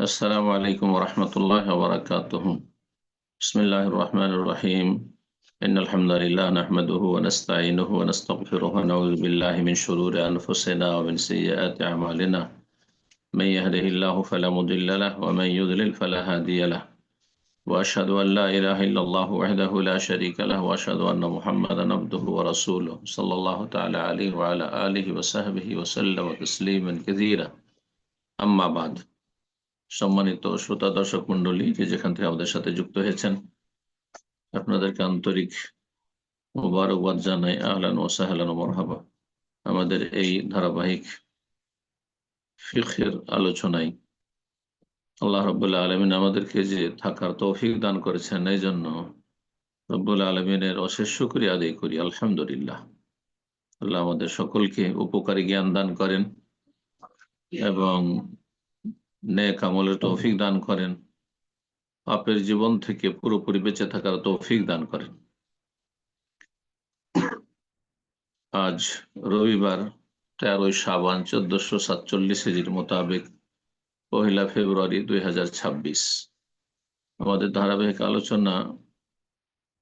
السلام عليكم ورحمة الله وبركاته. بسم الله الرحمن الرحيم. إن الحمد لله نحمده ونستعينه ونستغفره ونعوذ بالله من شرور أنفسنا ومن سيئات أعمالنا. من يهده الله فلا مضل له ومن يضلل فلا هادي له. وأشهد أن لا إله إلا الله وحده لا شريك له وأشهد أن محمدا عبده ورسوله صلى الله تعالى عليه وعلى آله وصحبه وسلم تسليما كثيرا. أما بعد, সম্মানিত শ্রোতা দর্শক মন্ডলী, যেখান থেকে আমাদের সাথে যুক্ত হয়েছেন, আপনাদেরকে আন্তরিক মোবারকবাদ জানাই। আহলান ওয়া সাহলান ওয়া মারহাবা। আমাদের এই ধারাবাহিক ফিকহের আলোচনায় আল্লাহ রাব্বুল আলামিন আমাদেরকে যে থাকার তৌফিক দান করেছেন, এই জন্য রব্বুল আলামিনের অশেষ শুকরিয়া আদায় করি। আলহামদুলিল্লাহ। আল্লাহ আমাদের সকলকে উপকারী জ্ঞান দান করেন এবং নেক আমলের তৌফিক দান করেন, পাপের জীবন থেকে পুরোপুরি বেঁচে থাকার তৌফিক দান করেন। আজ রবিবার 13 শাবান 1447 হিজরি মোতাবেক 1 ফেব্রুয়ারি 2026। আমাদের ধারাবাহিক আলোচনা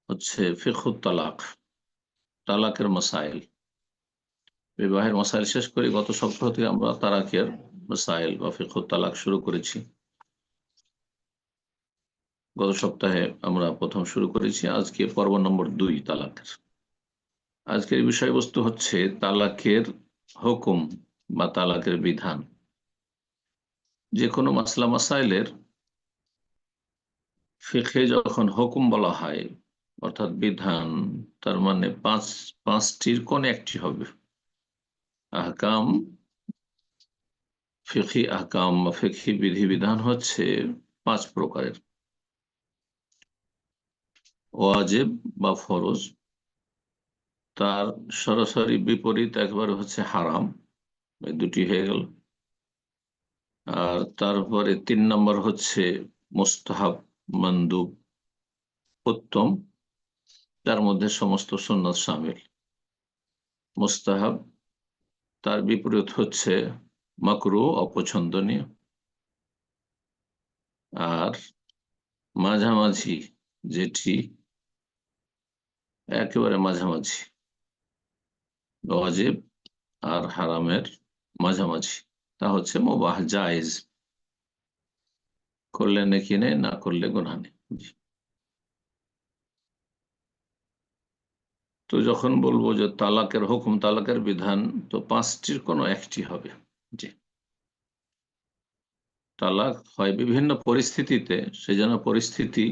হচ্ছে ফিকহুত তালাক, তালাকের মাসাইল। বিবাহের মাসাইল শেষ করে গত সপ্তাহ থেকে আমরা তালাকের মাসাইল বা ফিকহুত তালাক শুরু করেছি। গত সপ্তাহে আমরা প্রথম শুরু করেছি, আজকে পর্ব নম্বর 2 তালাকের। আজকের বিষয়বস্তু হচ্ছে তালাকের হুকুম বা তালাকের বিধান। যে কোনো মাসলা মাসাইলের ফিকহে যখন হুকুম বলা হয়, অর্থাৎ বিধান, তার মানে পাঁচটির কোন একটি হবে। আহকাম, ফিকহি আহকাম বা ফিকহি বিধিবিধান হচ্ছে 5 প্রকারের। ওয়াজিব বা ফরজ, তার সরাসরি বিপরীত একবারে হচ্ছে হারাম, এই দুটি হয়ে গেল। আর তারপরে 3 নম্বর হচ্ছে মুস্তাহাব, মানদুব, উত্তম, তার মধ্যে সমস্ত সুন্নাত শামিল। মুস্তাহাব, তার বিপরীত হচ্ছে মাকরুহ, অপছন্দনীয়। আর মাঝামাঝি, যেটি একেবারে মাঝামাঝি, ওয়াজিব আর হারামের মাঝামাঝি, তা হচ্ছে মুবাহ, জায়েজ, করলে নেকি নেই, না করলে গুনাহ নেই। তো যখন বলবো যে তালাকের হুকুম, তালাকের বিধান, তো 5টির কোনো একটি হবে। জি, তালাক হয় বিভিন্ন পরিস্থিতিতে, সেজন্য পরিস্থিতি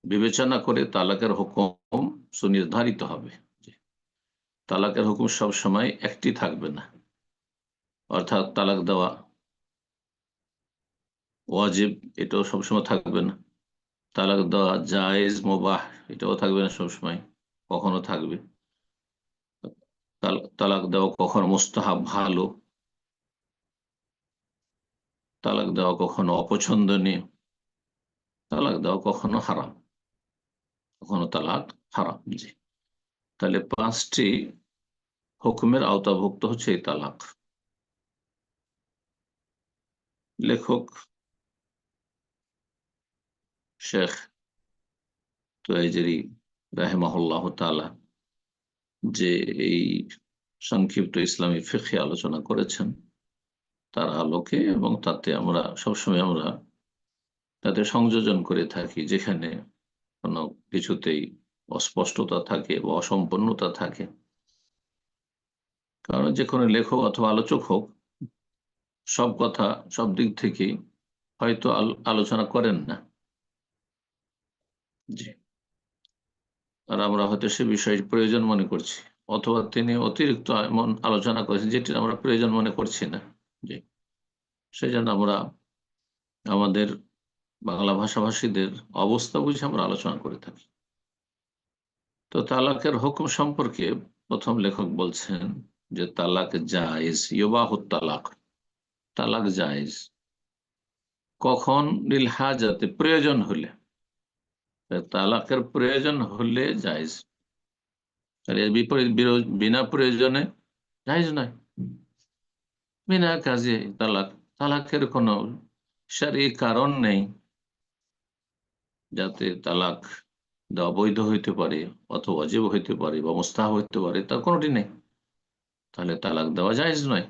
বিবেচনা করে তালাকের হুকুম সুনির্ধারিত হবে। তালাকের হুকুম সব সময় একটি থাকবে না, অর্থাৎ তালাক দেওয়া ওয়াজিব, এটাও সবসময় থাকবে না। তালাক দেওয়া জায়েজ, মুবাহ, এটাও থাকবে না সবসময়, কখনো থাকবে। তালাক দেওয়া কখনো মুস্তাহাব, ভালো। তালাক দেওয়া কখনো অপছন্দনীয়। তালাক দেওয়া কখনো হারাম, কখনো তালাক হারাম। জি, তাহলে 5টি হুকুমের আওতাভুক্ত হচ্ছে এই তালাক। লেখক শেখ তুয়াইজেরি রাহিমাহুল্লাহ তাআলা যে এই সংক্ষিপ্ত ইসলামী ফিকহ আলোচনা করেছেন, তার আলোকে এবং তাতে আমরা সবসময় তাতে সংযোজন করে থাকি, যেখানে কোনো কিছুতেই অস্পষ্টতা থাকে বা অসম্পূর্ণতা থাকে। কারণ যে কোনো লেখক অথবা আলোচক হোক, সব কথা সব দিক থেকে হয়তো আলোচনা করেন না। জি, আর আমরা হয়তো সে বিষয়ে প্রয়োজন মনে করছি, অথবা তিনি অতিরিক্ত এমন আলোচনা করেছেন যেটি আমরা প্রয়োজন মনে করছি না। জি, সেই জন্য আমরা আমাদের বাংলা ভাষাভাষীদের অবস্থা বুঝে আমরা আলোচনা করে থাকি। তো তালাকের হুকুম সম্পর্কে প্রথম লেখক বলছেন যে তালাক জায়েজ, ইউবাহুত তালাক, তালাক জায়েজ কখন? লিল হাজাতে, প্রয়োজন হলে। তালাকের প্রয়োজন হলে জায়েজ, আর এর বিপরীত বিনা প্রয়োজনে জায়েজ নয়। বিনা কাজে তালাক, তালাকের কোনো শারঈ কারণ নেই যাতে তালাক দেওয়া বৈধ হইতে পারে অথবা ওয়াজিব হইতে পারে বা মুস্তাহাব হইতে পারে, তার কোনোটি নেই, তাহলে তালাক দেওয়া জায়েজ নয়।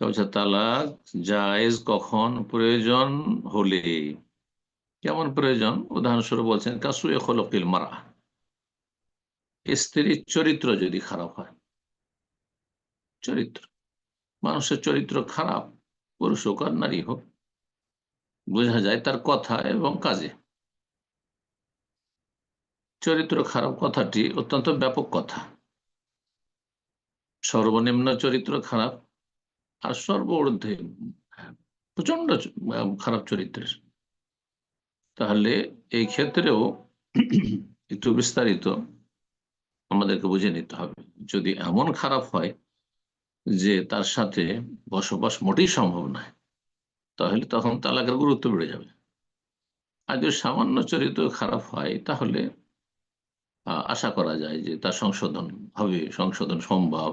বলছে তালাক জায়েজ কখন? প্রয়োজন হলে। কেমন প্রয়োজন? উদাহরণস্বরূপ বলছেন কাসুয়ে খলকিল মারা, স্ত্রীর চরিত্র যদি খারাপ হয়। চরিত্র, মানুষের চরিত্র খারাপ, পুরুষ হোক আর নারী হোক, বোঝা যায় তার কথা এবং কাজে। চরিত্র খারাপ কথাটি অত্যন্ত ব্যাপক কথা। সর্বনিম্ন চরিত্র খারাপ, আর সর্বঊর্ধ্বে প্রচন্ড খারাপ চরিত্রের। তাহলে এই ক্ষেত্রেও একটু বিস্তারিত আমাদেরকে বুঝে নিতে হবে। যদি এমন খারাপ হয় যে তার সাথে বসবাস মোটেই সম্ভব নয়, তাহলে তখন তালাকের গুরুত্ব বেড়ে যাবে। আর যদি সামান্য চরিত্র খারাপ হয়, তাহলে আশা করা যায় যে তার সংশোধন হবে, সংশোধন সম্ভব।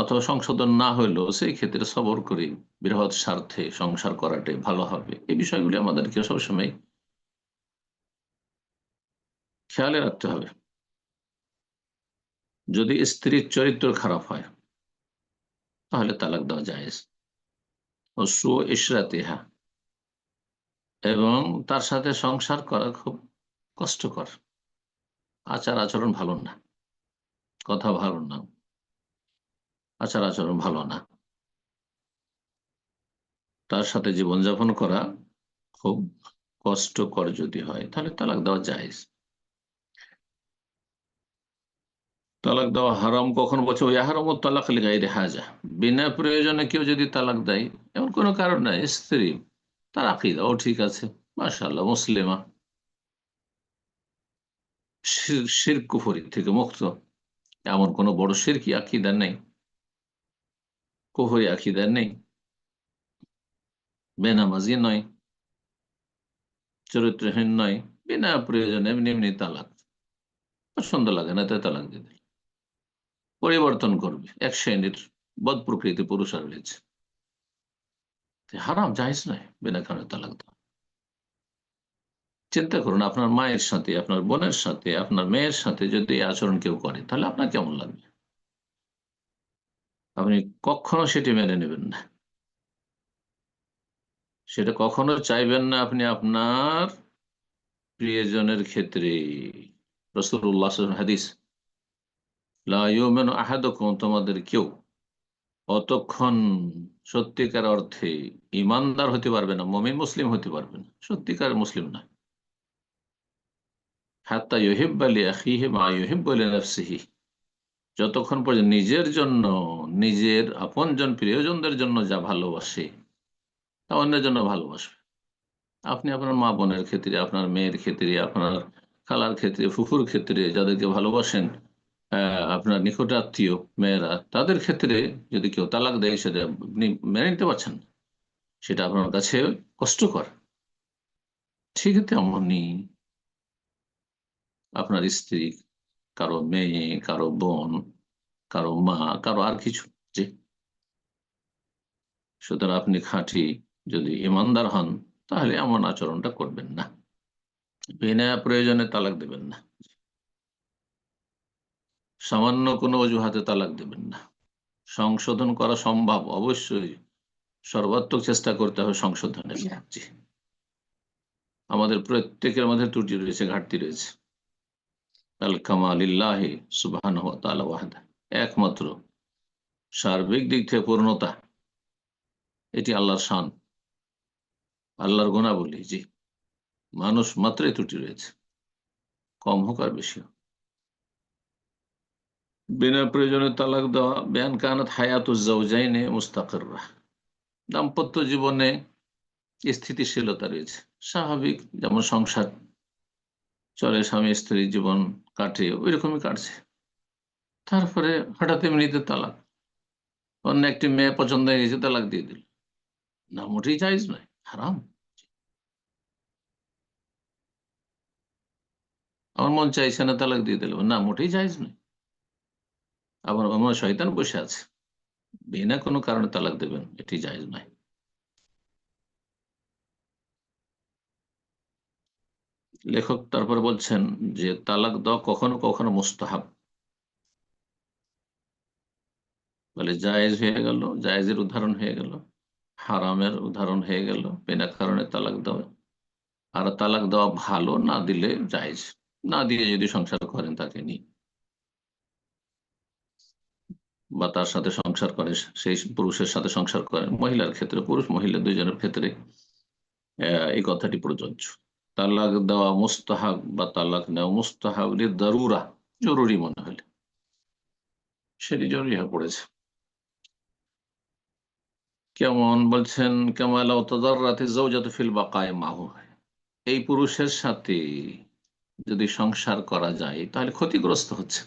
অথবা সংশোধন না হইলেও সেই ক্ষেত্রে সবর করে বৃহৎ স্বার্থে সংসার করাটাই ভালো হবে। এই বিষয়গুলি আমাদেরকে সবসময় খেয়ালে রাখতে হবে। যদি স্ত্রীর চরিত্র খারাপ হয়, তাহলে তালাক দেওয়া জায়েজ। ও সু ইশরাতিহা, এবং তার সাথে সংসার করা খুব কষ্টকর, আচার আচরণ ভালো না, কথা ভালো না, আচার আচরণ ভালো না, তার সাথে জীবনযাপন করা খুব কষ্টকর যদি হয়, তাহলে তালাক দেওয়া জায়েজ। তালাক দেওয়া হারাম কখন? বলছে ওই হারাম ও তালাক লিগাইরে হাজা, বিনা প্রয়োজনে কেউ যদি তালাক দেয়, এমন কোনো কারণ নাই, স্ত্রী তার আকীদাও ঠিক আছে, মাশাআল্লাহ মুসলিমা, শিরক কুফরি থেকে মুক্ত, এমন কোন বড় শিরকি আকীদা নেই, কুফরি আকীদা নেই, বেনামাজি নয়, চরিত্রহীন নয়, বিনা প্রয়োজনে এমনি এমনি তালাক, পছন্দ লাগে না তাই তালাক দিয়ে দিল। পরিবর্তন করবে, এক শ্রেণীর বদ প্রকৃতি পুরুষ আর রয়েছে, হারাম, জায়েজ নয় বিনা কারণে তালাক দেওয়া। চিন্তা করুন, আপনার মায়ের সাথে, আপনার বোনের সাথে, আপনার মেয়ের সাথে যদি এই আচরণ কেউ করে, তাহলে আপনার কেমন লাগবে? আপনি কখনো সেটি মেনে নেবেন না, সেটা কখনো চাইবেন না আপনি আপনার প্রিয়জনের ক্ষেত্রে। রাসূলুল্লাহ সাল্লাল্লাহু আলাইহি ওয়াসাল্লাম হাদিস, লা ইউমিনু আহাদুকুম, তোমাদের কেউ অতক্ষণ সত্যিকার অর্থে ইমানদার হতে পারবে না, মুমিন মুসলিম হতে পারবে না, সত্যিকার মুসলিম না, হাত্তা ইউহিব্বা লিআখিহি মা ইউহিব্বু লিনাফসিহি, যতক্ষণ পর্যন্ত নিজের জন্য, নিজের আপনজন প্রিয়জনদের জন্য যা ভালোবাসে তা অন্যের জন্য ভালোবাসবে। আপনি আপনার মা বোনের ক্ষেত্রে, আপনার মেয়ের ক্ষেত্রে, আপনার খালার ক্ষেত্রে, ফুফুর ক্ষেত্রে যাদেরকে ভালোবাসেন, আপনার নিকট আত্মীয় মেয়েরা, তাদের ক্ষেত্রে যদি কেউ তালাক দেয়, সেটা আপনি মেনে নিতে পারছেন না, সেটা আপনার কাছে কষ্টকর। ঠিক তেমনি আপনার স্ত্রী, কারো মেয়ে, কারো বোন, কারো মা, কারো আর কিছু, যে সুতরাং আপনি খাঁটি যদি ইমানদার হন, তাহলে এমন আচরণটা করবেন না, বিনা প্রয়োজনে তালাক দেবেন না, সামান্য কোনো অজুহাতে তালাক দেবেন না। সংশোধন করা সম্ভব, অবশ্যই সর্বাত্মক চেষ্টা করতে হবে সংশোধনের। জি, আমাদের প্রত্যেকের মধ্যে ত্রুটি রয়েছে, ঘাটতি রয়েছে। আল কামালিল্লাহি সুবহানাহু ওয়া তাআলা ওয়াহদা, একমাত্র সার্বিক দিক থেকে পূর্ণতা, এটি আল্লাহর শান, আল্লাহর গুণাবলী। জি, মানুষ মাত্রই ত্রুটি রয়েছে, কম হোক আর বেশি হোক। বিনা প্রয়োজনে তালাক দেওয়া, বেয়ান কানাত হায়াতুজ জাওজাইনি মুস্তাকিররা, দাম্পত্য জীবনে স্থিতিশীলতা রয়েছে, স্বাভাবিক, যেমন সংসার চলে, স্বামী স্ত্রী জীবন কাটে, ওই রকমই কাটছে, তারপরে হঠাৎ এমনিতে তালাক, অন্য একটি মেয়ে পছন্দ হয়ে গেছে, তালাক দিয়ে দিল, না, মোটেই জায়েজ নয়, হারাম। আমার মন চাইছে না, তালাক দিয়ে দিল, না, মোটেই জায়েজ নয়। আবার আমার শয়তান বসে আছে, বিনা কোনো কারণে তালাক দেবেন, এটি জায়েজ নয়। লেখক তারপর বলছেন যে তালাক দেওয়া কখনো কখনো মুস্তাহাব, বলে জায়েজ হয়ে গেল, জায়েজের উদাহরণ হয়ে গেল, হারামের উদাহরণ হয়ে গেল বিনা কারণে তালাক দেওয়া। আর তালাক দেওয়া ভালো, না দিলে জায়েজ, না দিয়ে যদি সংসার করেন তাকে নিয়ে, বা তার সাথে সংসার করে, সেই পুরুষের সাথে সংসার করেন, মহিলার ক্ষেত্রে, পুরুষ মহিলা দুইজনের ক্ষেত্রে এই কথাটি প্রযোজ্য। তালাক দেওয়া মুস্তাহাব বা তালাক নেওয়া মুস্তাহাব দারুরা, জরুরি মনে হলে সেটি জরুরি হয়ে পড়েছে। কেমন বলছেন, কেমাল তাদাররাতি যাওজাতু ফিল বাকায়ে মাহু, এই পুরুষের সাথে যদি সংসার করা যায় তাহলে ক্ষতিগ্রস্ত হচ্ছে,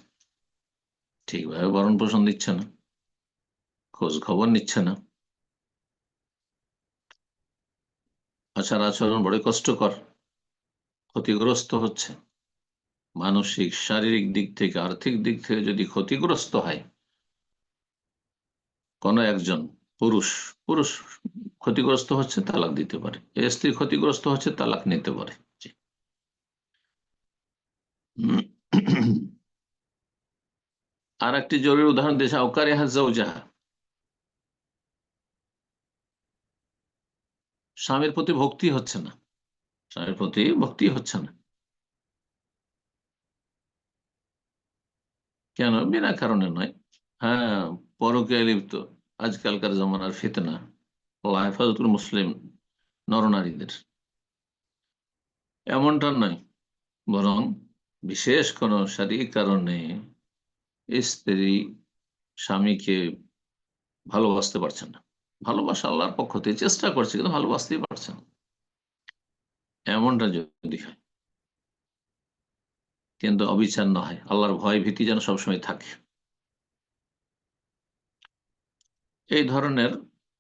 ঠিকভাবে ভরণ পোষণ দিচ্ছে না, খোঁজ খবর নিচ্ছে না, আচার আচরণ বড় কষ্টকর, ক্ষতিগ্রস্ত হচ্ছে, মানসিক শারীরিক দিক থেকে আর্থিক দিক থেকে যদি ক্ষতিগ্রস্ত হয় কোন একজন পুরুষ, পুরুষ ক্ষতিগ্রস্ত হচ্ছে, তালাক দিতে পারে, স্ত্রী ক্ষতিগ্রস্ত হচ্ছে, তালাক নিতে পারে। জি। আর একটি জরুরি উদাহরণ দিয়েছে আওকারে হাজাহা, স্বামীর প্রতি ভক্তি হচ্ছে না, স্বামীর প্রতি ভক্তি হচ্ছে না, কেন? বিনা কারণে নয়। হ্যাঁ, পরকীয়ায় লিপ্ত, আজকালকার জমানার ফিতনা, আল্লাহ হেফাজতুল মুসলিম নরনারীদের, এমনটা নয়, বরং বিশেষ কোন শারীরিক কারণে স্ত্রী স্বামীকে ভালোবাসতে পারছে না, ভালোবাসা আল্লাহর পক্ষ থেকে চেষ্টা করছে কিন্তু ভালোবাসতেই পারছে না, এমনটা যদি হয়, কিন্তু অবিচার না হয়, আল্লাহর ভয় ভীতি যেন সবসময় থাকে, এই ধরনের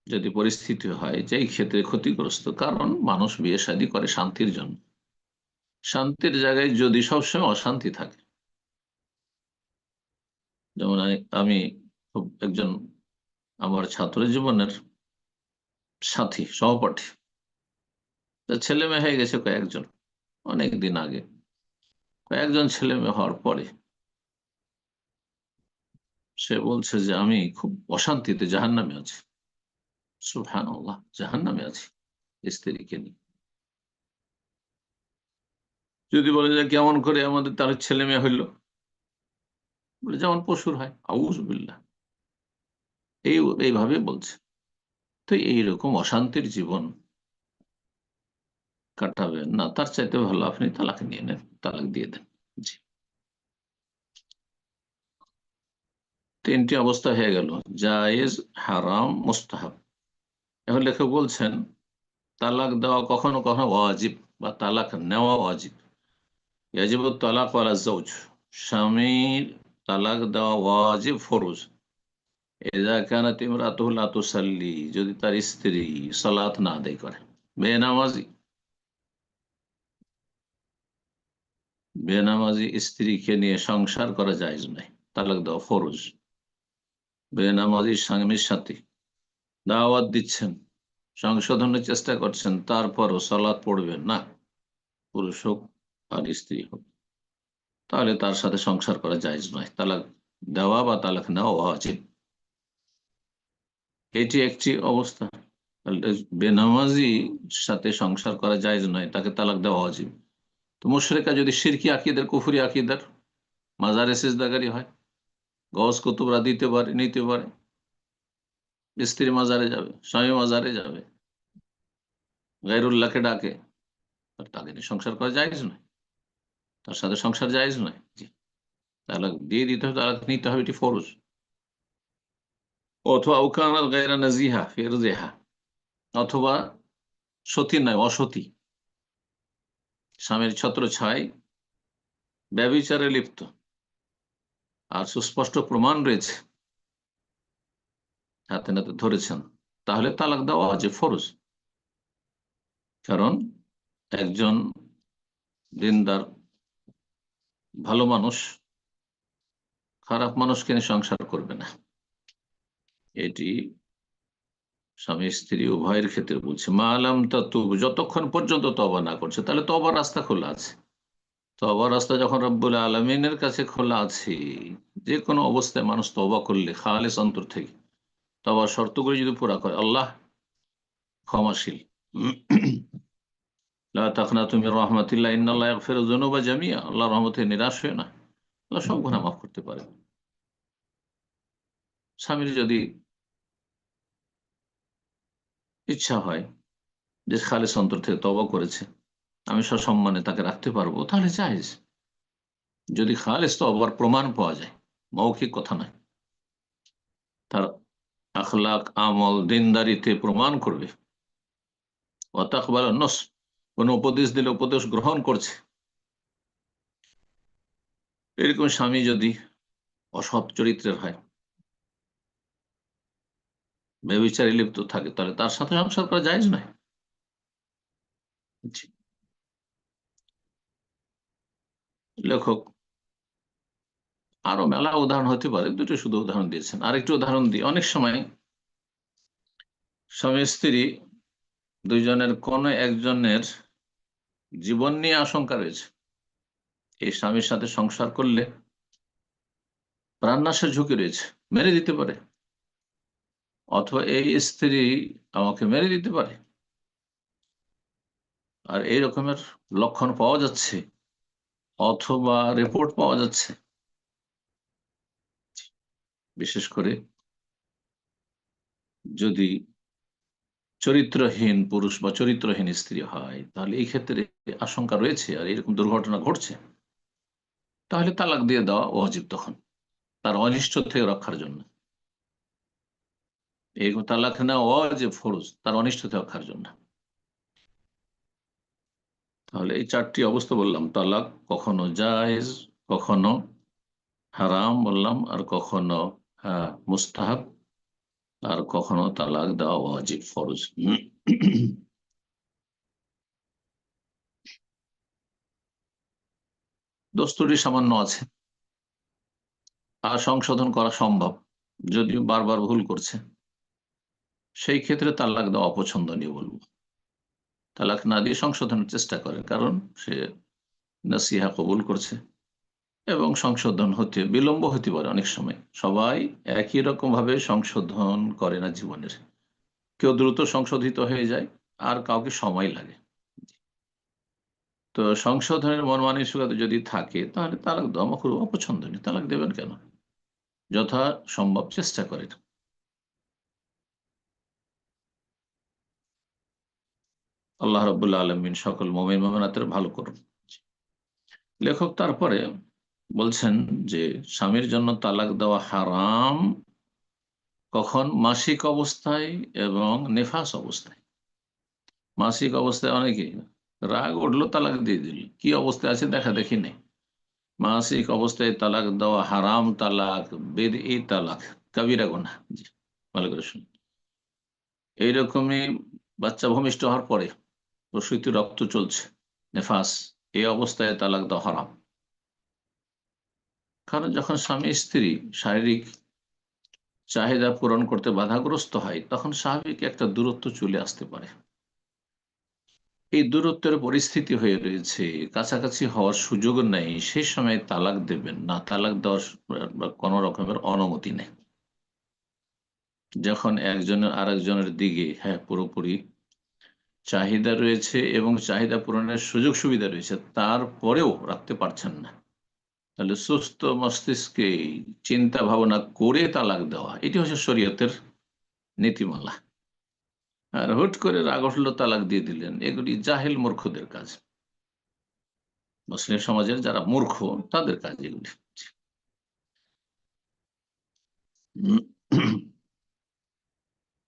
যদি পরিস্থিতি হয় যেই ক্ষেত্রে ক্ষতিগ্রস্ত, কারণ মানুষ বিয়ে শাদী করে শান্তির জন্য, শান্তির জায়গায় যদি সবসময় অশান্তি থাকে, যেমন আমি খুব একজন আমার ছাত্র জীবনের সাথী সহপাঠী, তার ছেলে মেয়ে হয়ে গেছে কয়েকজন, অনেক দিন আগে, কয়েকজন ছেলে মেয়ে হওয়ার পরে সে বলছে যে আমি খুব অশান্তিতে, জাহান্নামে আছি, সুবহানাল্লাহ, জাহান্নামে আছি স্ত্রীকে নিয়ে। যদি বলে যে কেমন করে আমাদের তার ছেলে মেয়ে হইল, বলে যেমন পশুর হয়, আউযুবিল্লাহ, এই এইভাবে বলছে। তো এইরকম অশান্তির জীবন কাটাবেন না, তার চাইতে ভালো আপনি তালাক নিয়ে নেন, তালাক দিয়ে দেন। জি। তিনটি অবস্থা হয়ে গেল, জায়েজ, হারাম, মুস্তাহাব। এখন লেখক বলছেন তালাক দেওয়া কখনো কখনো ওয়াজিব, বা তালাক নেওয়া ওয়াজিব। ইয়াজিবু তালাক আলা যাওজ, স্বামীর তালাক দেওয়া ওয়াজিব, ফরজ। ইযা কানাত ইমরাতুহু লা তুসাল্লি, যদি তার স্ত্রী সালাত না আদায় করে, বেনামাজি, বেনামাজি স্ত্রীকে নিয়ে সংসার করা জায়েজ নাই, তালাক দেওয়া ফরজ। বেনামাজি স্বামীর সাথে দাওয়াত দিচ্ছেন, সংশোধনের চেষ্টা করছেন, তারপরও সালাত পড়বেন না, পুরুষ হোক আর স্ত্রী হোক, তাহলে তার সাথে সংসার করা জায়েজ নয়, তালাক দেওয়া বা তালাক নেওয়া ওয়াজিব। এটি একটি অবস্থা। বেনামাজি সাথে সংসার করা জায়েজ নয়, তাকে তালাক দেওয়া ওয়াজিব। তো মুশরিকা যদি শিরকি আকীদার, কুফরি আকীদার, মাজারে সিজদাকারী হয়, গস কুতুবরা দিতে পারে, নিতে পারে, স্ত্রী মাজারে যাবে, স্বামী মাজারে যাবে, গায়রুল্লাহকে ডাকে, আর তাকে নিয়ে সংসার করা জায়েজ নয়, তার সাথে সংসার জায়েজ নয়। জি। তালাক দিয়ে দিতে হবে, তালাক নিতে হবে, এটি ফরজ। অথবা উকানাত গায়রা নাজিহা ফি ইরদিহা, অথবা সতী নয়, অসতী, স্বামীর ছত্রছায়ায় ব্যভিচারে লিপ্ত, আর সুস্পষ্ট প্রমাণ রয়েছে, হাতে নাতে ধরেছেন, তাহলে তালাক দেওয়া যে ফরজ। কারণ একজন দিনদার ভালো মানুষ খারাপ মানুষকে নিয়ে সংসার করবে না, এটি স্বামী স্ত্রী উভয়ের ক্ষেত্রে বলছে। মা আলাম তাতুব, যতক্ষণ পর্যন্ত তওবা না করছে, তাহলে তওবার রাস্তা খোলা আছে, তওবার রাস্তা যখন রব্বুল আলমিনের কাছে খোলা আছে, যে কোনো অবস্থায় মানুষ তওবা করলে খালিস অন্তর থেকে তওবার শর্তগুলি যদি পুরা করে, আল্লাহ ক্ষমাশীল। লা তাকনাতু মির রাহমাতিল্লাহ ইন্নাল্লাহা ইয়াগফিরু যুনুবা জামিআ। আল্লাহর রহমতে নিরাশ হয় না, আল্লাহ সব গুনাহ মাফ করতে পারে। স্বামীর যদি ইচ্ছা হয় যে খালিস অন্তর থেকে তওবা করেছে, আমি সসম্মানে তাকে রাখতে পারবো, তাহলে জায়েজ। যদি খালিস তওবার প্রমাণ পাওয়া যায়, মৌখিক কথা নয়, তার আখলাক আমল দিনদারিতে প্রমাণ করবে, ওয়াতাকবাল নস, কোন উপদেশ দিলে উপদেশ গ্রহণ করছে, এরকম স্বামী যদি অসৎ চরিত্রের হয়, ব্যভিচারে লিপ্ত থাকে, তাহলে তার সাথে সংসার করা জায়েজ নয়। জি। লেখক আরো মেলা উদাহরণ হতে পারে, দুটো শুধু উদাহরণ দিয়েছেন। আরেকটি উদাহরণ দিই, অনেক সময় স্বামী স্ত্রী দুইজনের কোন একজনের জীবন নিয়ে আশঙ্কা রয়েছে, এই স্বামীর সাথে সংসার করলে প্রাণনাশের ঝুঁকি রয়েছে, মেরে দিতে পারে, অথবা এই স্ত্রী আমাকে মেরে দিতে পারে, আর এই রকমের লক্ষণ পাওয়া যাচ্ছে অথবা রিপোর্ট পাওয়া যাচ্ছে। বিশেষ করে যদি চরিত্রহীন পুরুষ বা চরিত্রহীন স্ত্রী হয়, তাহলে এই ক্ষেত্রে আশঙ্কা রয়েছে আর এরকম দুর্ঘটনা ঘটছে, তাহলে তালাক দিয়ে দেওয়া ওয়াজিব তখন, তার অনিষ্ট থেকে রক্ষার জন্য। এই তালাক নেওয়া ওয়াজিব, ফরজ, তার অনিষ্ট থেকে রক্ষার জন্য। তাহলে এই চারটি অবস্থা বললাম, তালাক কখনো জায়েজ, কখনো হারাম বললাম, আর কখনো মুস্তাহাব, আর কখনো তালাক দেওয়া ওয়াজিব, ফরজ। দোষ ত্রুটি সামান্য আছে, আর সংশোধন করা সম্ভব, যদিও বারবার ভুল করছে, সেই ক্ষেত্রে তালাক দেওয়া অপছন্দনীয় বলবো। তালাক না দিয়ে সংশোধনের চেষ্টা করে, কারণ সে নসিহা কবুল করছে এবং সংশোধন হতে বিলম্ব হতে পারে। অনেক সময় সবাই একই রকম ভাবে সংশোধন করে না জীবনের, কেউ দ্রুত সংশোধিত হয়ে যায়, আর কাউকে সময় লাগে। তো সংশোধনের মন মানসিকতা যদি থাকে, তাহলে তালাক দেওয়া খুব অপছন্দনীয়। তালাক দেবেন কেন? যথা সম্ভব চেষ্টা করেন। আল্লাহ রাব্বুল আলামিন সকল মুমিন মুমিনাতের ভালো করুন। লেখক তারপরে বলছেন যে স্বামীর জন্য তালাক দেওয়া হারাম কখন? মাসিক অবস্থায় এবং নেফাস অবস্থায়। মাসিক অবস্থায় অনেকে রাগ উঠলো, তালাক দিয়ে দিল, কি অবস্থায় আছে দেখা দেখি নেই। মাসিক অবস্থায় তালাক দেওয়া হারাম তালাক, বেদই তালাক, কবিরা গুনাহ। জি, ভালো করে শুনুন। এইরকমই বাচ্চা ভূমিষ্ঠ হওয়ার পরে প্রসূতি রক্ত চলছে, নেফাস, এই অবস্থায় তালাক দেওয়া হারাম। কারণ যখন স্বামী স্ত্রী শারীরিক চাহিদা পূরণ করতে বাধাগ্রস্ত হয়, তখন স্বাভাবিক একটা দূরত্ব চলে আসতে পারে। এই দূরত্বের পরিস্থিতি হয়ে রয়েছে, কাছাকাছি হওয়ার সুযোগ নেই, সেই সময় তালাক দেবেন না। তালাক দেওয়ার কোনো রকমের অনুমতি নেই। যখন একজনের আরেকজনের দিকে পুরোপুরি চাহিদা রয়েছে এবং চাহিদা পূরণের সুযোগ সুবিধা রয়েছে, তারপরেও রাখতে পারছেন না, তাহলে সুস্থ মস্তিষ্কে চিন্তা ভাবনা করে তালাক দেওয়া, এটি হচ্ছে শরীয়তের নীতিমালা। আর হুট করে রাগ উঠলো তালাক দিয়ে দিলেন, এগুলি জাহেল মূর্খদের কাজ, মুসলিম সমাজের যারা মূর্খ তাদের কাজ এগুলি।